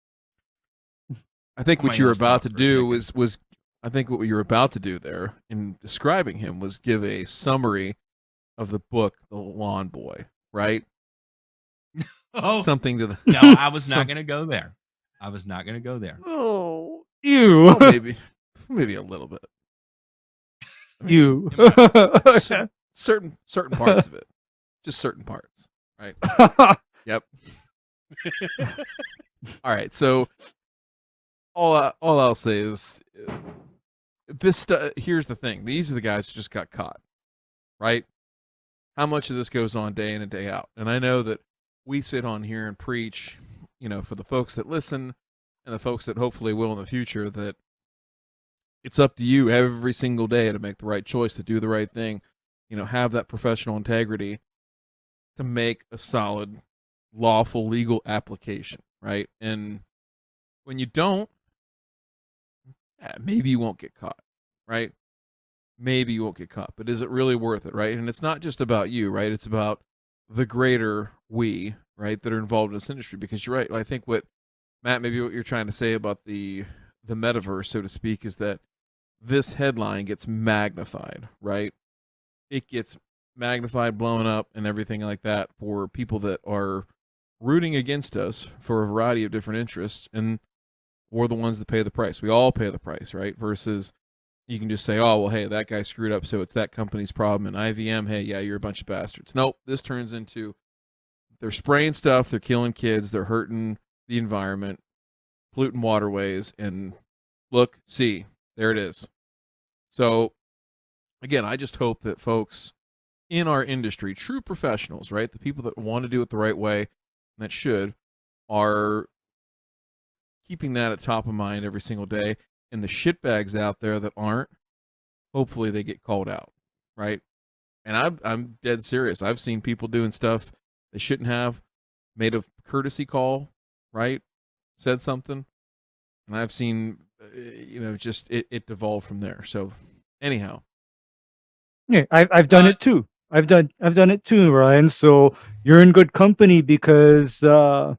I think what Somebody you were else about talk to for a do second. was I think what you were about to do there in describing him was give a summary of the book, The Lawn Boy, right? Oh Something to the no, I was not some- going to go there. I was not going to go there. Oh, you. well, maybe a little bit. I mean, You. certain parts of it, just certain parts, right? Yep. All right, so all I'll say is this. Here's the thing: these are the guys who just got caught, right? How much of this goes on day in and day out? And I know that we sit on here and preach, you know, for the folks that listen and the folks that hopefully will in the future, that it's up to you every single day to make the right choice, to do the right thing, you know, have that professional integrity to make a solid, lawful, legal application, right? And when you don't, maybe you won't get caught, right? Maybe you won't get caught, but is it really worth it, right? And it's not just about you, right? It's about the greater we, right, that are involved in this industry. Because you're right. I think what Matt, maybe what you're trying to say about the metaverse, so to speak, is that this headline gets magnified, right? It gets magnified, blown up, and everything like that for people that are rooting against us for a variety of different interests, and we're the ones that pay the price. We all pay the price, right? Versus you can just say, oh, well, hey, that guy screwed up, so it's that company's problem. And IVM, hey, yeah, you're a bunch of bastards. Nope, this turns into they're spraying stuff, they're killing kids, they're hurting the environment, polluting waterways, and look, see, there it is. So, again, I just hope that folks in our industry, true professionals, right, the people that want to do it the right way, and that should, are keeping that at top of mind every single day. And the shitbags out there that aren't, hopefully they get called out, right? And I'm dead serious. I've seen people doing stuff they shouldn't have, made a courtesy call, right? Said something, and I've seen, just it devolve from there. So, anyhow, Yeah, I've done it too. I've done it too, Ryan. So you're in good company because I'm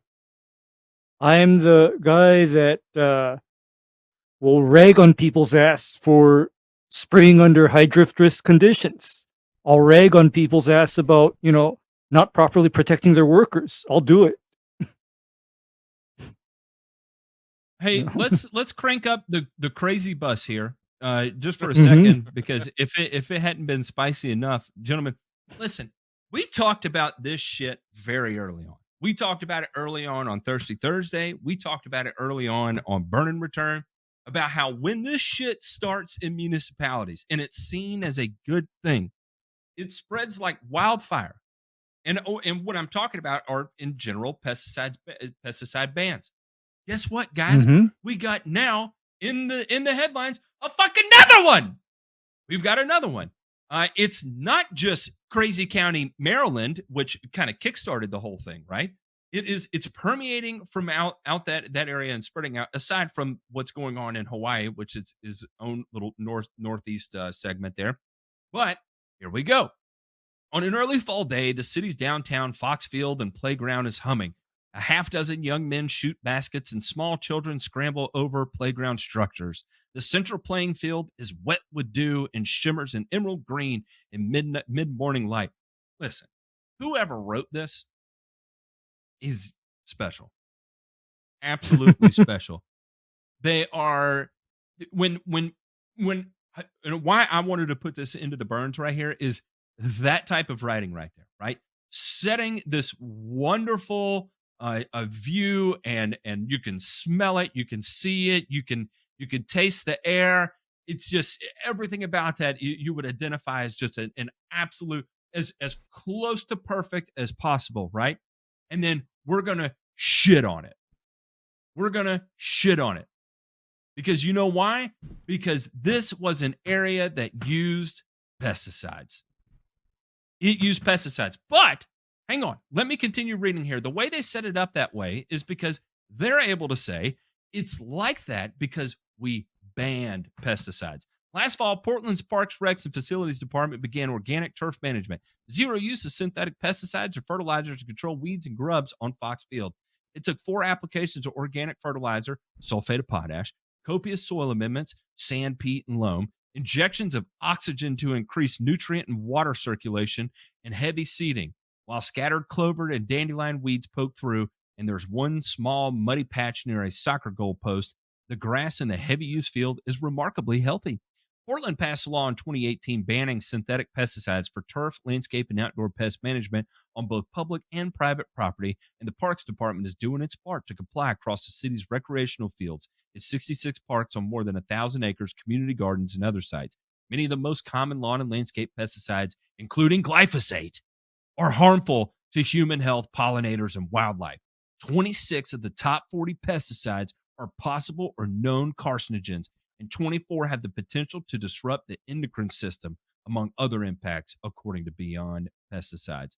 the guy that will rag on people's ass for spraying under high drift risk conditions. I'll rag on people's ass about, not properly protecting their workers. I'll do it. Hey, let's crank up the crazy bus here, just for a Mhm. second, because if it hadn't been spicy enough, gentlemen, listen, we talked about this shit very early on. We talked about it early on Thirsty Thursday. We talked about it early on Burn and Return, about how when this shit starts in municipalities and it's seen as a good thing, it spreads like wildfire. And what I'm talking about are in general pesticide bans. Guess what, guys? Mhm. We got now in the headlines a fucking another one. We've got another one. It's not just Crazy County, Maryland, which kind of kickstarted the whole thing, right? It's permeating from out that area and spreading out. Aside from what's going on in Hawaii, which is his own little northeast segment there, but here we go. On an early fall day, the city's downtown Foxfield and playground is humming. A half dozen young men shoot baskets and small children scramble over playground structures. The central playing field is wet with dew and shimmers in emerald green in mid-morning light. Listen, whoever wrote this is special. Absolutely special. They are when and why I wanted to put this into the burns right here is that type of writing right there, right? Setting this wonderful a view, and you can smell it, you can see it, you can taste the air. It's just everything about that you would identify as just an absolute, as close to perfect as possible, right? And then we're gonna shit on it. We're gonna shit on it. Because you know why? Because this was an area that used pesticides. It used pesticides. But hang on, let me continue reading here. The way they set it up that way is because they're able to say it's like that because we banned pesticides. Last fall, Portland's Parks, Recs, and Facilities Department began organic turf management. Zero use of synthetic pesticides or fertilizers to control weeds and grubs on Fox Field. It took 4 applications of organic fertilizer, sulfate of potash, copious soil amendments, sand, peat, and loam, injections of oxygen to increase nutrient and water circulation, and heavy seeding, while scattered clover and dandelion weeds poke through, and there's one small muddy patch near a soccer goal post. The grass in the heavy use field is remarkably healthy. Portland passed a law in 2018 banning synthetic pesticides for turf, landscape, and outdoor pest management on both public and private property, and the Parks Department is doing its part to comply across the city's recreational fields. It's 66 parks on more than 1,000 acres, community gardens, and other sites. Many of the most common lawn and landscape pesticides, including glyphosate, are harmful to human health, pollinators, and wildlife. 26 of the top 40 pesticides are possible or known carcinogens, and 24 have the potential to disrupt the endocrine system, among other impacts, according to Beyond Pesticides.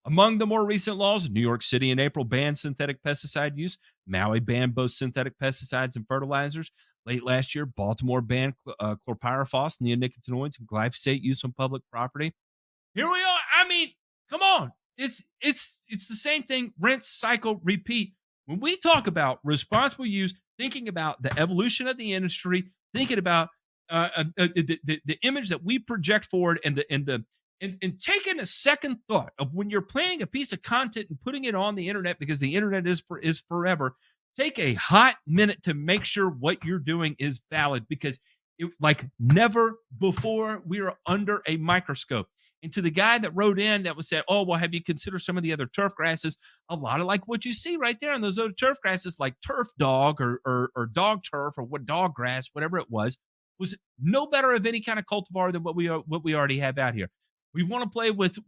Among the more recent laws, New York City in April banned synthetic pesticide use. Maui banned both synthetic pesticides and fertilizers. Late last year, Baltimore banned chlorpyrifos, neonicotinoids, and glyphosate use on public property. Here we are. I mean, come on. It's the same thing. Rinse, cycle, repeat. When we talk about responsible use, thinking about the evolution of the industry, thinking about the image that we project forward, and taking a second thought of when you're planning a piece of content and putting it on the internet, because the internet is forever. Take a hot minute to make sure what you're doing is valid, because like never before we are under a microscope. And to the guy that wrote in that was said, oh, well, have you considered some of the other turf grasses? A lot of like what you see right there on those other turf grasses, like turf dog or dog turf or what dog grass, whatever it was no better of any kind of cultivar than what we already have out here. We want to play with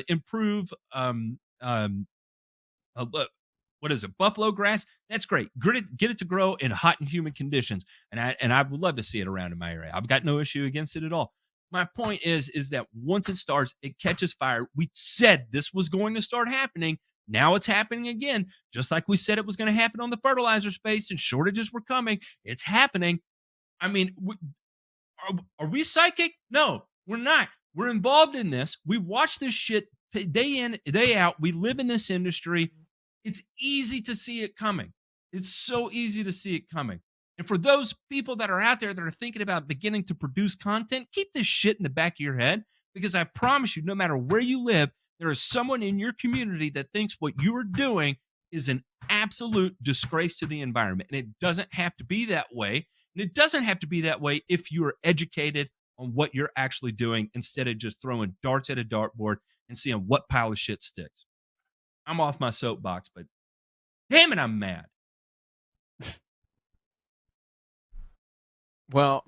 improve what is it, buffalo grass? That's great. Get it to grow in hot and humid conditions, and I would love to see it around in my area. I've got no issue against it at all. My point is that once it starts, it catches fire. We said this was going to start happening. Now it's happening again, just like we said it was going to happen on the fertilizer space, and shortages were coming. It's happening. I mean, are we psychic? No, we're not. We're involved in this. We watch this shit day in, day out. We live in this industry. It's easy to see it coming. It's so easy to see it coming. And for those people that are out there that are thinking about beginning to produce content, keep this shit in the back of your head, because I promise you, no matter where you live, there is someone in your community that thinks what you are doing is an absolute disgrace to the environment. And it doesn't have to be that way. And it doesn't have to be that way if you are educated on what you're actually doing, instead of just throwing darts at a dartboard and seeing what pile of shit sticks. I'm off my soapbox, but damn it, I'm mad. Well,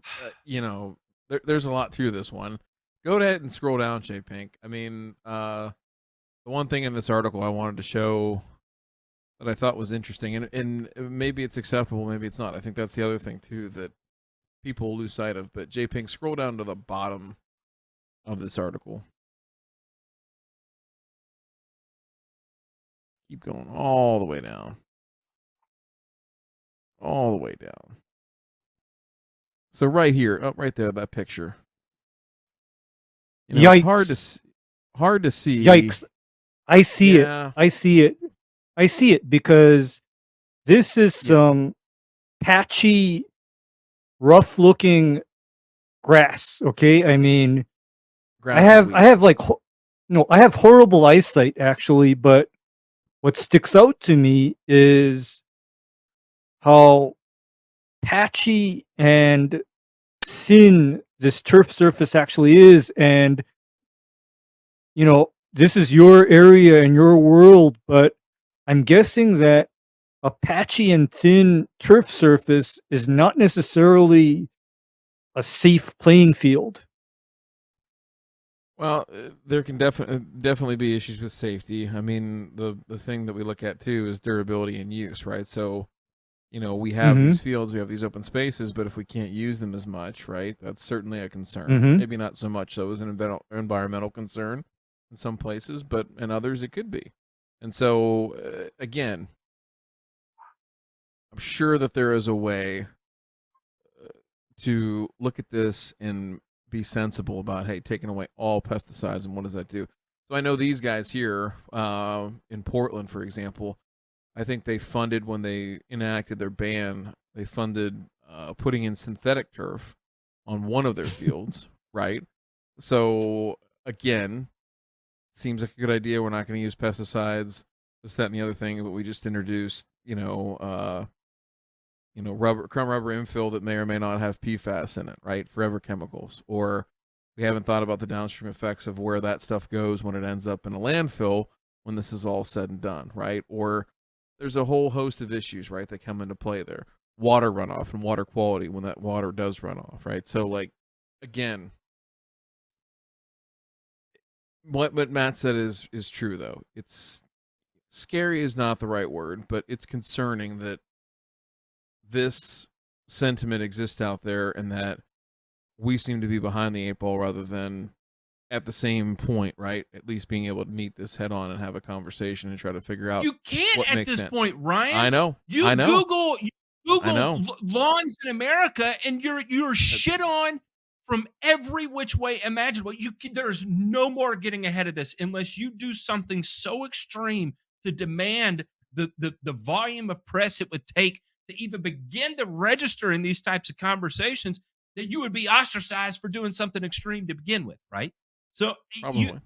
there's a lot to this one. Go ahead and scroll down, J Pink. I mean, the one thing in this article I wanted to show that I thought was interesting, and maybe it's acceptable, maybe it's not. I think that's the other thing too that people lose sight of. But J Pink, scroll down to the bottom of this article. Keep going all the way down. All the way down. So right here, right there, that picture. Yikes. It's hard to see. Yikes. I see Yeah. it. I see it because this is some patchy, rough-looking grass, okay? I mean, I have horrible eyesight actually, but what sticks out to me is how patchy and thin this turf surface actually is. And this is your area and your world, but I'm guessing that a patchy and thin turf surface is not necessarily a safe playing field. Well, there can definitely be issues with safety. I mean, the thing that we look at too is durability and use, right? So we have Mm-hmm. these fields, we have these open spaces, but if we can't use them as much, right, that's certainly a concern. Mm-hmm. Maybe not so much so as an environmental concern in some places, but in others it could be. And so, again, I'm sure that there is a way to look at this and be sensible about, hey, taking away all pesticides and what does that do? So I know these guys here in Portland, for example, I think they funded when they enacted their ban. They funded putting in synthetic turf on one of their fields, right? So again, seems like a good idea. We're not going to use pesticides, this, that, and the other thing, but we just introduced, crumb rubber infill that may or may not have PFAS in it, right? Forever chemicals, or we haven't thought about the downstream effects of where that stuff goes when it ends up in a landfill when this is all said and done, right? Or there's a whole host of issues, right, that come into play there. Water runoff and water quality when that water does run off, right? So, like, again, what Matt said is true, though. It's scary is not the right word, but it's concerning that this sentiment exists out there and that we seem to be behind the eight ball rather than at the same point, right? At least being able to meet this head on and have a conversation and try to figure out You can't what at makes this sense. point, Ryan. I know. You I know. Google lawns in America, and you're shit on from every which way imaginable. There's no more getting ahead of this unless you do something so extreme to demand the volume of press it would take to even begin to register in these types of conversations, that you would be ostracized for doing something extreme to begin with, right? So Probably. at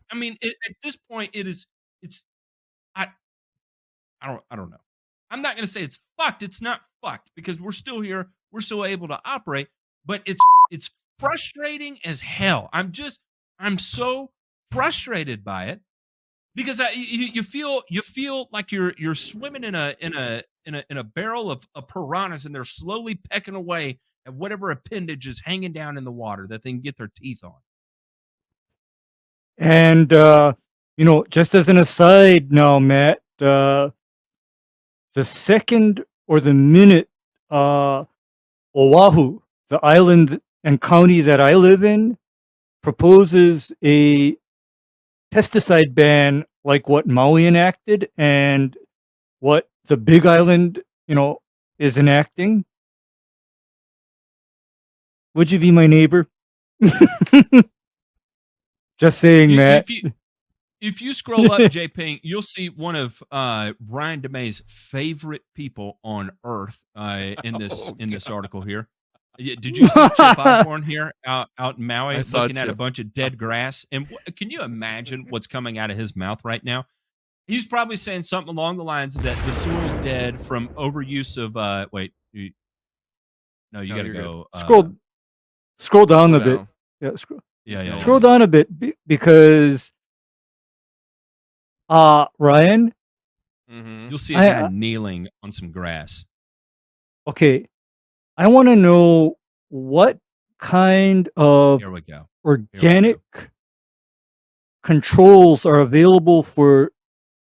this point, it's I I don't know. I'm not going to say it's fucked. It's not fucked because we're still here. We're still able to operate, but it's frustrating as hell. I'm so frustrated by it because you feel like you're swimming in a barrel of piranhas, and they're slowly pecking away at whatever appendage is hanging down in the water that they can get their teeth on. And just as an aside now, Matt, the second or the minute Oahu, the island and county that I live in, proposes a pesticide ban like what Maui enacted and what the Big Island, is enacting, would you be my neighbor? Just saying, Matt. If you scroll up, J Pink, you'll see one of Ryan DeMay's favorite people on Earth in this article here. Did you see Chip Osborne here out in Maui looking at a bunch of dead grass? And can you imagine what's coming out of his mouth right now? He's probably saying something along the lines of that the soil's dead from overuse of you got to go. Scroll down a bit. Yeah, scroll down a bit because Ryan, you'll see a guy kneeling on some grass. Okay, I want to know what kind of organic controls are available for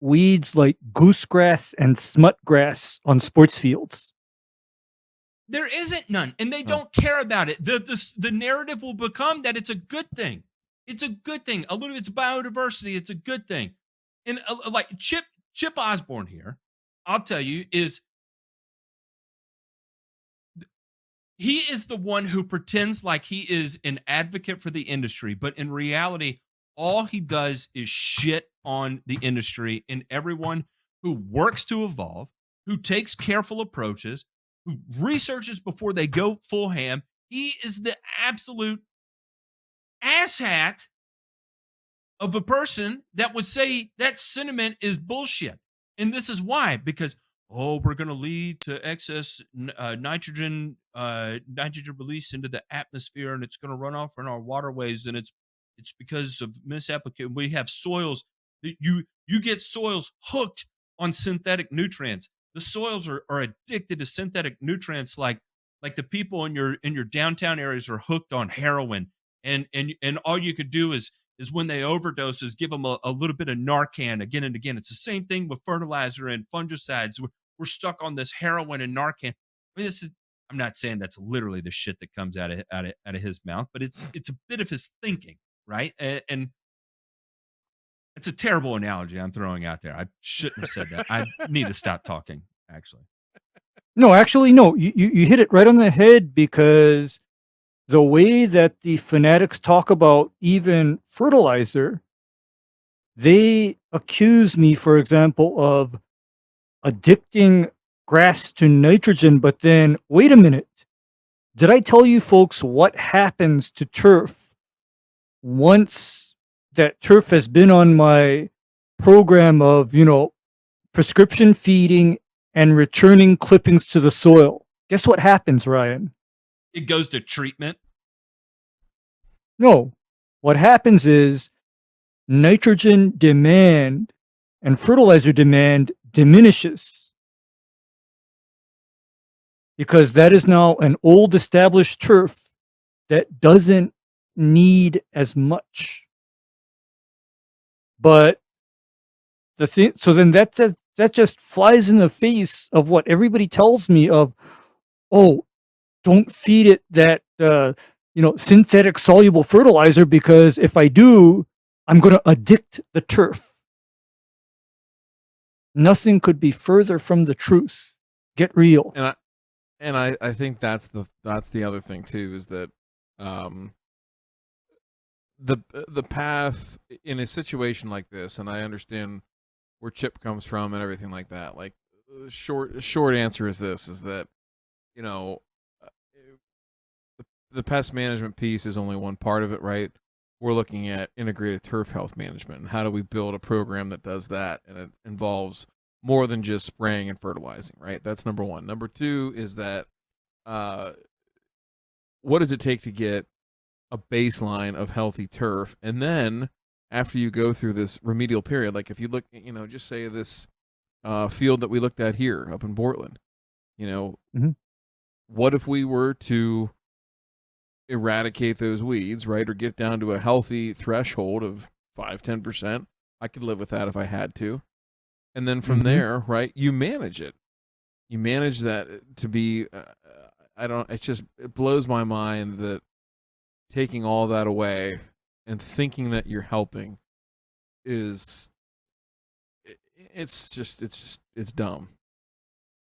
weeds like goosegrass and smutgrass on sports fields. There isn't none, and they don't care about it. The narrative will become that it's a good thing. It's a good thing. A little of it's biodiversity. It's a good thing. And like Chip Osborne here, I'll tell you, he is the one who pretends like he is an advocate for the industry, but in reality, all he does is shit on the industry and everyone who works to evolve, who takes careful approaches, who researches before they go full ham. He is the absolute asshat of a person that would say that sentiment is bullshit. And this is why, because, we're going to lead to excess nitrogen release into the atmosphere, and it's going to run off in our waterways, and it's because of misapplication. We have soils that you get soils hooked on synthetic nutrients. The soils are addicted to synthetic nutrients like the people in your downtown areas are hooked on heroin, and all you could do is when they overdose is give them a little bit of Narcan again and again. It's the same thing with fertilizer and fungicides. we're stuck on this heroin and Narcan. I mean, this is, I'm not saying that's literally the shit that comes out of his mouth, but it's a bit of his thinking, right? And it's a terrible analogy I'm throwing out there. I shouldn't have said that. I need to stop talking, actually. No, actually, no. You hit it right on the head, because the way that the fanatics talk about even fertilizer, they accuse me, for example, of addicting grass to nitrogen. But then, wait a minute. Did I tell you folks what happens to turf once that turf has been on my program of, prescription feeding and returning clippings to the soil? Guess what happens, Ryan? It goes to treatment. No. What happens is nitrogen demand and fertilizer demand diminishes, because that is now an old established turf that doesn't need as much. But the thing, so then that just flies in the face of what everybody tells me of, oh, don't feed it that synthetic soluble fertilizer, because if I do, I'm going to addict the turf. Nothing could be further from the truth. Get real. And I think that's the other thing too, is that the path in a situation like this, and I understand where Chip comes from and everything like that. Like, short answer is this: is that the pest management piece is only one part of it, right? We're looking at integrated turf health management, and how do we build a program that does that, and it involves more than just spraying and fertilizing, right? That's number one. Number two is that what does it take to get a baseline of healthy turf? And then after you go through this remedial period, like if you look, just say this field that we looked at here up in Portland, what if we were to eradicate those weeds, right? Or get down to a healthy threshold of 5-10%. I could live with that if I had to. And then from there, right, you manage it. You manage that to be, it blows my mind that taking all that away and thinking that you're helping it's dumb.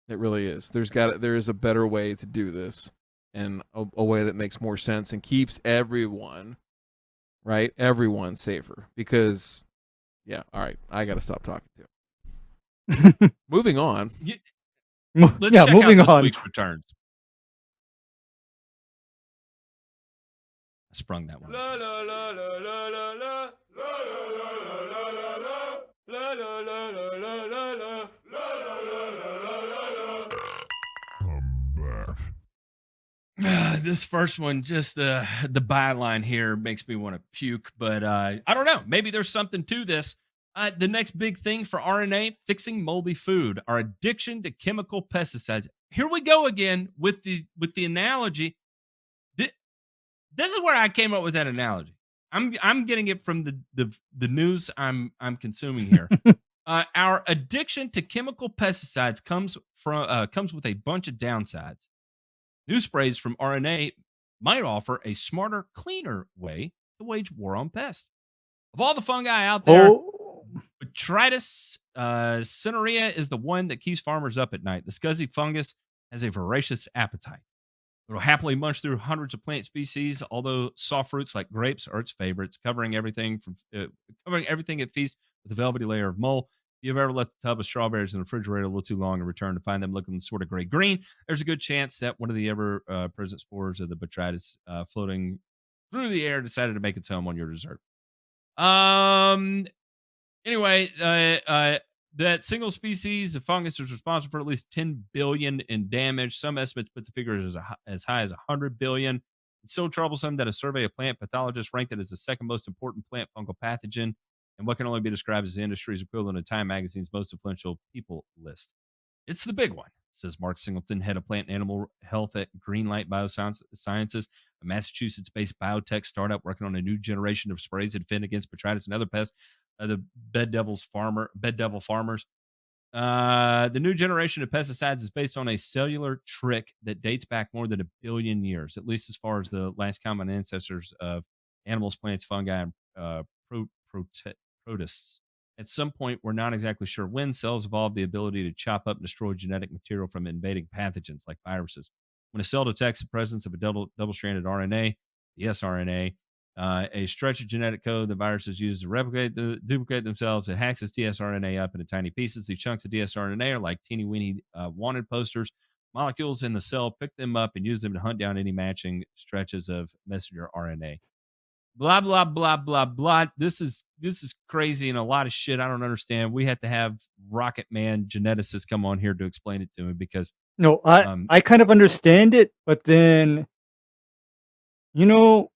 It really is. There is a better way to do this, and a way that makes more sense and keeps everyone safer. Because, yeah, all right, I got to stop talking to. Moving on. Let's check moving out this on. week's returns. I sprung that one. La la la la la la la la la la la la la la la la. I'm back. This first one, just the byline here makes me want to puke, but I don't know. Maybe there's something to this. The next big thing for RNA, fixing moldy food, our addiction to chemical pesticides. Here we go again with the analogy. This is where I came up with that analogy. I'm getting it from the news I'm consuming here. Our addiction to chemical pesticides comes with a bunch of downsides. New sprays from RNA might offer a smarter, cleaner way to wage war on pests. Of all the fungi out there, Botrytis cinerea is the one that keeps farmers up at night. The scuzzy fungus has a voracious appetite. It will happily munch through hundreds of plant species, although soft fruits like grapes are its favorites, covering everything it feasts with a velvety layer of mold. If you've ever left a tub of strawberries in the refrigerator a little too long and returned to find them looking sort of gray-green, there's a good chance that one of the ever-present spores of the Botrytis floating through the air decided to make its home on your dessert. Anyway, that single species of fungus is responsible for at least 10 billion in damage. Some estimates put the figure as high as 100 billion. It's so troublesome that a survey of plant pathologists ranked it as the second most important plant fungal pathogen, and what can only be described as the industry's equivalent of Time Magazine's most influential people list. It's the big one, says Mark Singleton, head of plant and animal health at Greenlight Biosciences, a Massachusetts-based biotech startup working on a new generation of sprays to defend against botrytis and other pests. The Bed Devil farmers. The new generation of pesticides is based on a cellular trick that dates back more than 1 billion years, at least as far as the last common ancestors of animals, plants, fungi, and protists. At some point, we're not exactly sure when, cells evolved the ability to chop up and destroy genetic material from invading pathogens like viruses. When a cell detects the presence of a double-stranded RNA, the sRNA, a stretch of genetic code the viruses use to duplicate themselves. It hacks its dsRNA up into tiny pieces. These chunks of dsRNA are like teeny weeny wanted posters. Molecules in the cell pick them up and use them to hunt down any matching stretches of messenger RNA. Blah blah blah blah blah. This is crazy and a lot of shit I don't understand. We have to have Rocket Man geneticists come on here to explain it to me because No, um, I kind of understand it, but then, you know,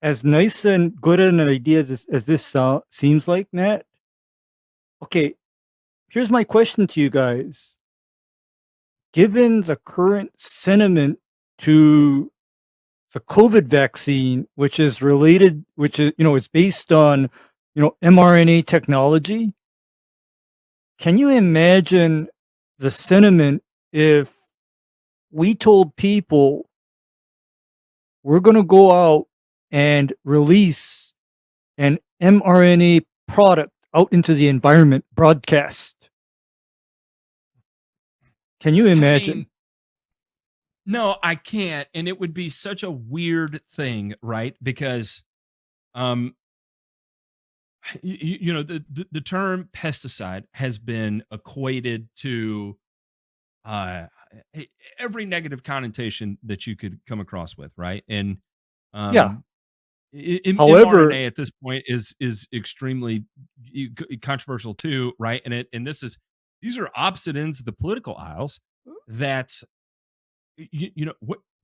as nice and good an idea as this seems like, Matt. Okay, here's my question to you guys. Given the current sentiment to the COVID vaccine, which is related, which is, is based on, mRNA technology, can you imagine the sentiment if we told people we're going to go out and release an mRNA product out into the environment broadcast? Can you imagine? I mean, no, I can't. And it would be such a weird thing, right? Because, the term pesticide has been equated to every negative connotation that you could come across with, right? And Yeah. However, mRNA at this point is extremely controversial too, right? And these are opposite ends of the political aisles that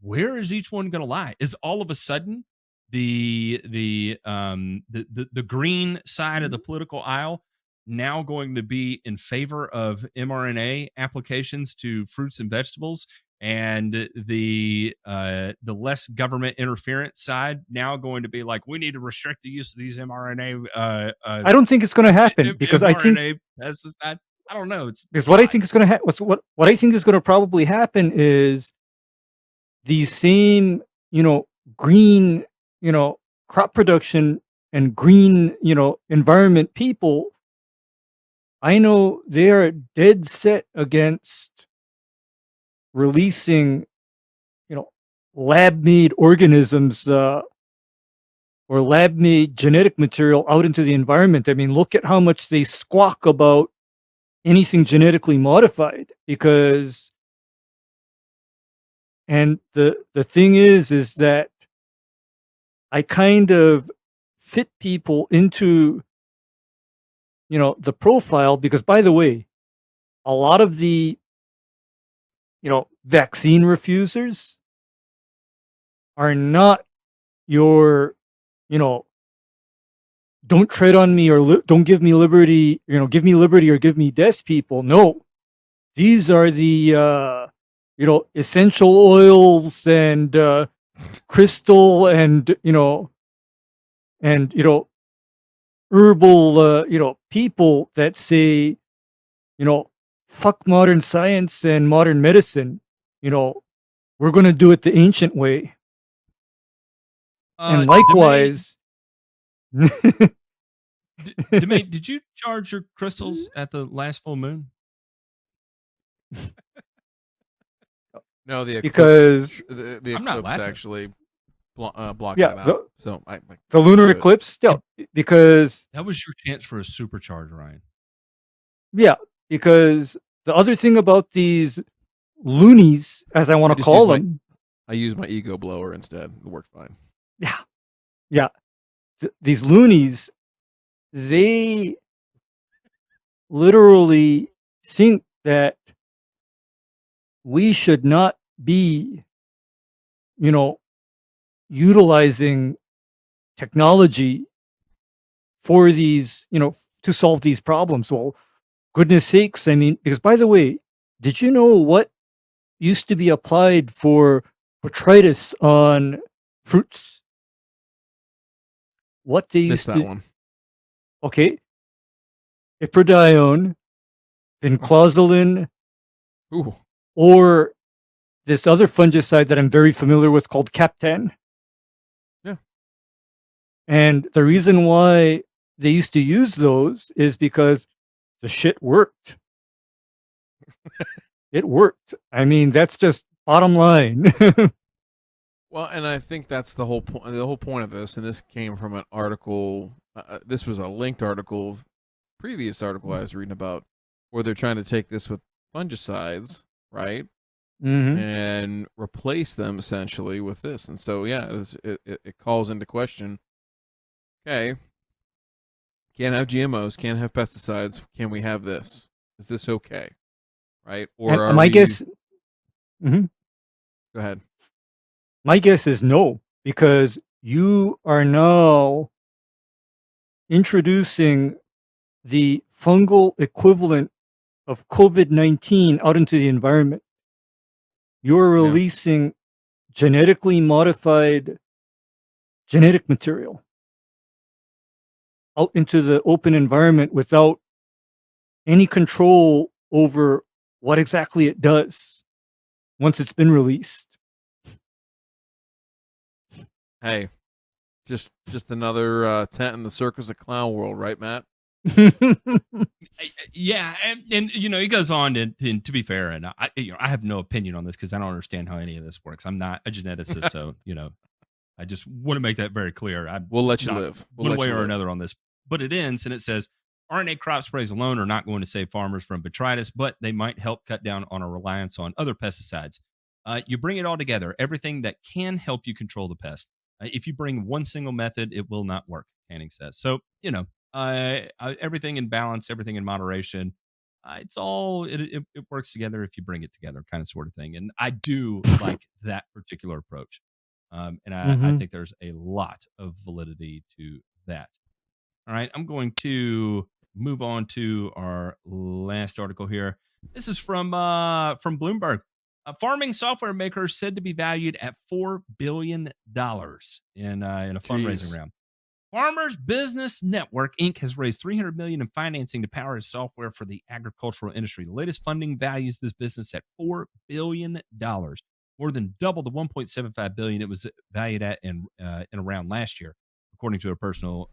where is each one going to lie? Is all of a sudden the green side of the political aisle now going to be in favor of mRNA applications to fruits and vegetables, and the less government interference side now going to be like, we need to restrict the use of these mRNA I don't think it's going to happen because I think mRNA pesticides? I don't know. It's because what I odd. think is going to happen, what I think is going to probably happen is these same, green, crop production and green, environment people. I know they are dead set against releasing, lab-made organisms or lab-made genetic material out into the environment. I mean, look at how much they squawk about anything genetically modified because, and the thing is that I kind of fit people into, the profile because, by the way, a lot of the, vaccine refusers are not your, don't tread on me or don't give me liberty, give me liberty or give me death people. No, these are the, essential oils and crystal and, herbal, people that say, fuck modern science and modern medicine. We're going to do it the ancient way. And likewise, DeMay, did you charge your crystals at the last full moon? No, the eclipse, because the I'm not eclipse laughing. actually blocked Yeah, that out. So I the lunar do it. eclipse still because That was your chance for a supercharge, Ryan. yeah, because the other thing about these loonies, as I want to just call use my- them, I used my ego blower instead. It worked fine. yeah, these loonies, they literally think that we should not be, utilizing technology for these, to solve these problems. Well, goodness sakes, I mean, because by the way, did you know what used to be applied for botrytis on fruits? What they Missed used that to, one. okay, iprodione, vinclozolin, Ooh. or this other fungicide that I'm very familiar with called Captan. Yeah. And the reason why they used to use those is because the shit worked. It worked. I mean, that's just bottom line. Well, and I think that's the whole point. The whole point of this, and this came from an article. This was a linked article, previous article I was reading about, where they're trying to take this with fungicides, right, Hmm. and replace them essentially with this. And so, yeah, it calls into question. Okay, can't have GMOs, can't have pesticides. Can we have this? Is this okay? Right? Or And are my we? guess, Mhm. Go ahead. My guess is no, because you are now introducing the fungal equivalent of COVID-19 out into the environment. You're Yeah. releasing genetically modified genetic material out into the open environment without any control over what exactly it does once it's been released. Hey, just another tent in the circus of clown world, right, Matt? Yeah, and he goes on to be fair, and I have no opinion on this because I don't understand how any of this works. I'm not a geneticist, so I just want to make that very clear. I'm We'll let you not live. We'll one let way you or live. another on this. But it ends and it says RNA crop sprays alone are not going to save farmers from botrytis, but they might help cut down on a reliance on other pesticides. You bring it all together, everything that can help you control the pest. If you bring one single method, it will not work, Canning says. So, everything in balance, everything in moderation. It's all it works together if you bring it together, kind of sort of thing. And I do like that particular approach. And I Hmm. think there's a lot of validity to that. All right, I'm going to move on to our last article here. This is from Bloomberg. A farming software maker said to be valued at $4 billion in a fundraising Jeez. round. Farmers Business Network Inc. has raised $300 million in financing to power its software for the agricultural industry. The latest funding values this business at $4 billion, more than double the $1.75 billion it was valued at in around last year, according to a person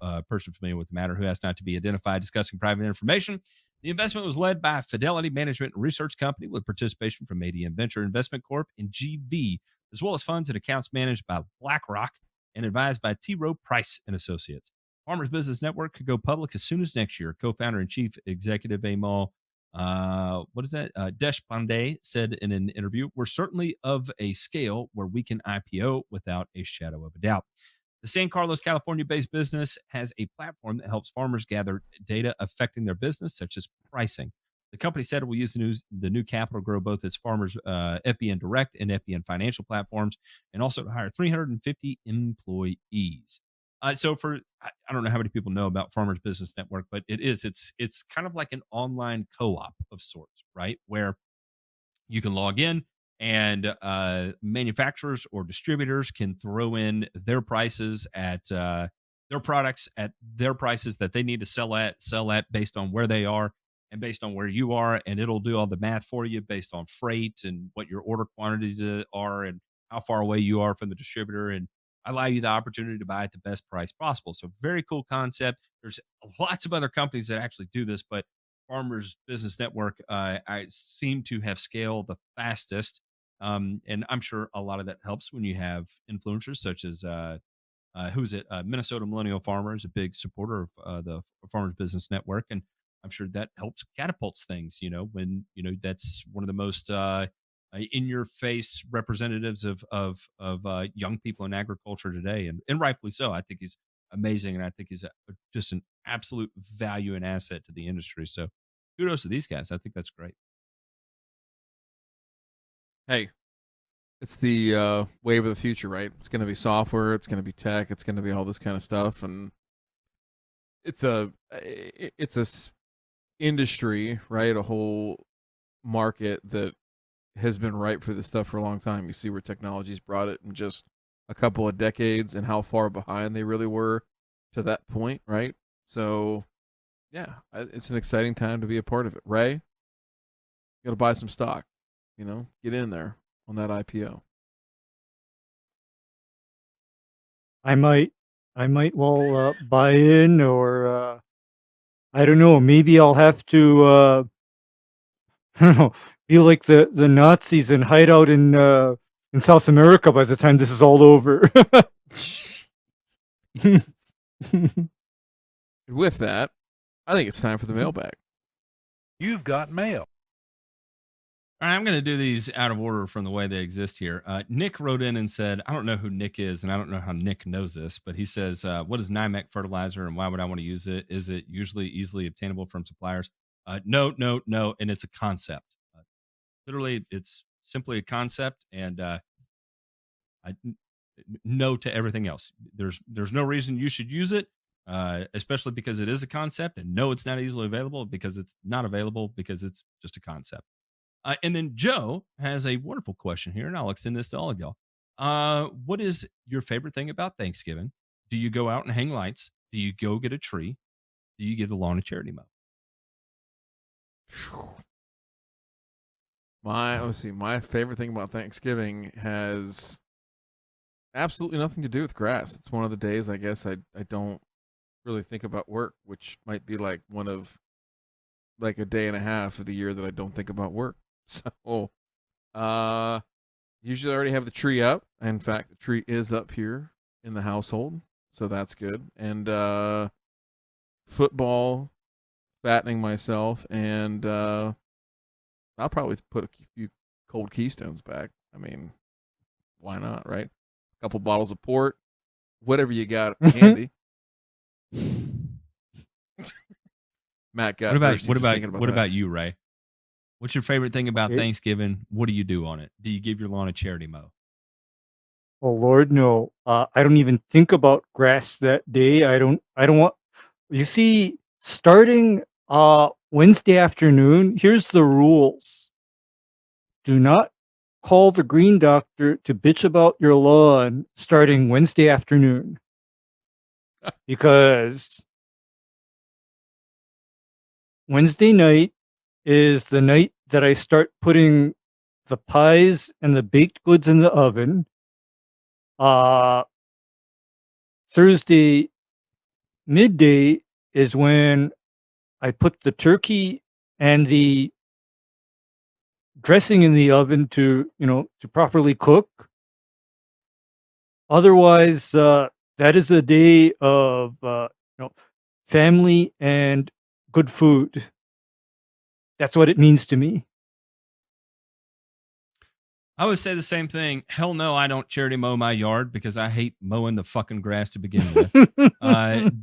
familiar with the matter who has not to be identified discussing private information. The investment was led by Fidelity Management and Research Company with participation from ADM Venture Investment Corp and GV, as well as funds and accounts managed by BlackRock and advised by T. Rowe Price and Associates. Farmers Business Network could go public as soon as next year. Co-founder and chief executive Amal, Deshpande said in an interview, "We're certainly of a scale where we can IPO without a shadow of a doubt." The San Carlos, California based business has a platform that helps farmers gather data affecting their business, such as pricing. The company said it will use the new capital to grow both its farmers FBN Direct and FBN Financial platforms, and also to hire 350 employees. So for I don't know how many people know about Farmers Business Network, but it's kind of like an online co-op of sorts, right? Where you can log in and manufacturers or distributors can throw in their prices at their products at their prices that they need to sell at based on where they are and based on where you are, and it'll do all the math for you based on freight and what your order quantities are and how far away you are from the distributor, and allow you the opportunity to buy at the best price possible. So very cool concept. There's lots of other companies that actually do this, but Farmers Business Network, I seem to have scaled the fastest. And I'm sure a lot of that helps when you have influencers such as who's it? Minnesota Millennial Farmer is a big supporter of the Farmers Business Network, and I'm sure that helps catapults things. When that's one of the most in your face representatives of young people in agriculture today, and rightfully so. I think he's amazing, and I think he's just an absolute value and asset to the industry. So kudos to these guys. I think that's great. Hey, it's the wave of the future, right? It's going to be software, it's going to be tech, it's going to be all this kind of stuff, and it's a industry, right? A whole market that has been ripe for this stuff for a long time. You see where technology's brought it in just a couple of decades and how far behind they really were to that point, right? So, yeah, it's an exciting time to be a part of it. Ray, got to buy some stock. Get in there on that IPO. I might buy in, or I don't know. Maybe I'll have to I don't know, be like the Nazis and hide out in South America by the time this is all over. With that, I think it's time for the mailbag. You've got mail. All right, I'm going to do these out of order from the way they exist here. Nick wrote in and said, I don't know who Nick is, and I don't know how Nick knows this, but he says, what is NIMAC fertilizer and why would I want to use it? Is it usually easily obtainable from suppliers? No, and it's a concept. Literally, it's simply a concept, and no to everything else. There's no reason you should use it, especially because it is a concept, and no, it's not easily available because it's not available because it's just a concept. And then Joe has a wonderful question here, and I'll extend this to all of y'all. What is your favorite thing about Thanksgiving? Do you go out and hang lights? Do you go get a tree? Do you give the lawn a charity mow? My favorite thing about Thanksgiving has absolutely nothing to do with grass. It's one of the days, I guess, I don't really think about work, which might be like one of like a day and a half of the year that I don't think about work. So, usually I already have the tree up. In fact, the tree is up here in the household, so that's good. And football, fattening myself, and I'll probably put a few cold Keystones back. I mean, why not, right? A couple bottles of port, whatever you got handy. Matt got what about you, Ray? What's your favorite thing about Thanksgiving? What do you do on it? Do you give your lawn a charity mow? Oh Lord, no. I don't even think about grass that day. I don't want. You see, starting Wednesday afternoon, here's the rules. Do not call the green doctor to bitch about your lawn starting Wednesday afternoon. Because Wednesday night is the night that I start putting the pies and the baked goods in the oven. Thursday midday is when I put the turkey and the dressing in the oven to properly cook. Otherwise, that is a day of family and good food. That's what it means to me. I would say the same thing. Hell no, I don't charity mow my yard because I hate mowing the fucking grass to begin with.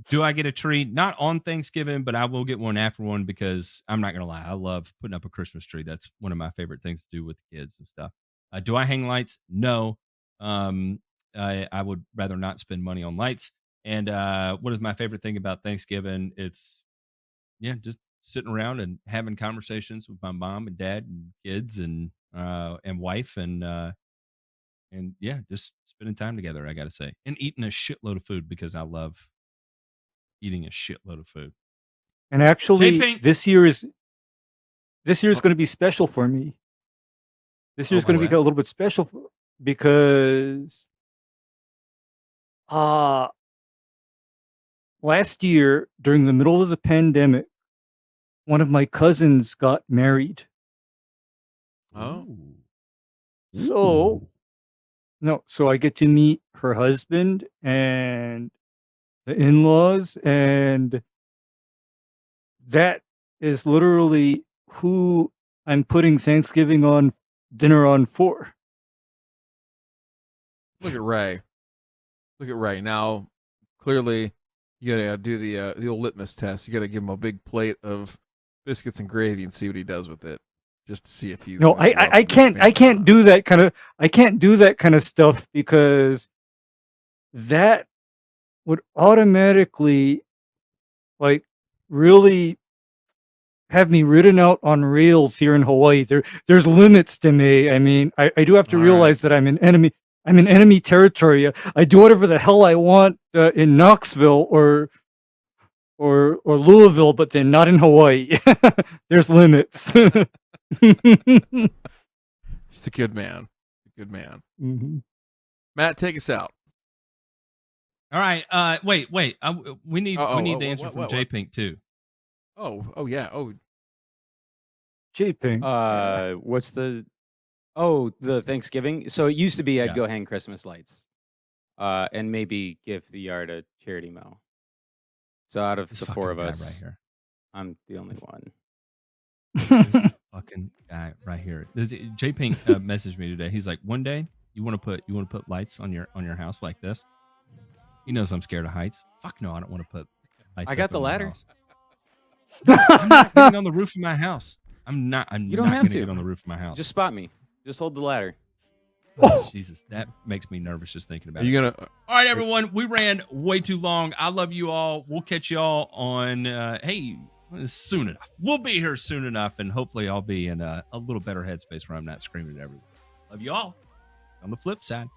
Do I get a tree? Not on Thanksgiving, but I will get one after one because I'm not going to lie. I love putting up a Christmas tree. That's one of my favorite things to do with the kids and stuff. Do I hang lights? No. I would rather not spend money on lights. And what is my favorite thing about Thanksgiving? It's, just sitting around and having conversations with my mom and dad and kids and wife and just spending time together, I gotta say, and eating a shitload of food because I love eating a shitload of food. And actually, J-Pink. this year is going to be special for me. This year is going to be a little bit special because last year during the middle of the pandemic, one of my cousins got married. Oh. So I get to meet her husband and the in-laws, and that is literally who I'm putting Thanksgiving dinner on for. Look at Ray. Now, clearly, you gotta do the old litmus test. You gotta give him a big plate of biscuits and gravy and see what he does with it, just to see if he's. No, I can't do that kind of stuff because that would automatically, like, really have me ridden out on rails here in Hawaii. There's limits to me. I mean, I do have to realize that I'm in enemy territory. I do whatever the hell I want in Knoxville or or Louisville, but they're not in Hawaii. There's limits. Just a good man. A good man. Mm-hmm. Matt, take us out. All right. Wait. We need the answer from what? J Pink too. Oh yeah. Oh, J-Pink. What's the Thanksgiving? So it used to be I'd Yeah. go hang Christmas lights, and maybe give the yard a charity mow. So out of This the fucking four of guy us, right here. I'm the only one. This fucking guy right here. J Pink messaged me today. He's like, one day you want to put lights on your house like this. He knows I'm scared of heights. Fuck no, I don't want to put lights. I got up the on my ladder. house. I'm not getting on the roof of my house. I'm not You don't not have gonna to. get on the roof of my house. Just spot me. Just hold the ladder. Oh, Jesus, that makes me nervous just thinking about are it. you gonna? All right, everyone, we ran way too long. I love you all. We'll catch y'all on soon enough. We'll be here soon enough, and hopefully I'll be in a little better headspace where I'm not screaming at everyone. Love you all. On the flip side.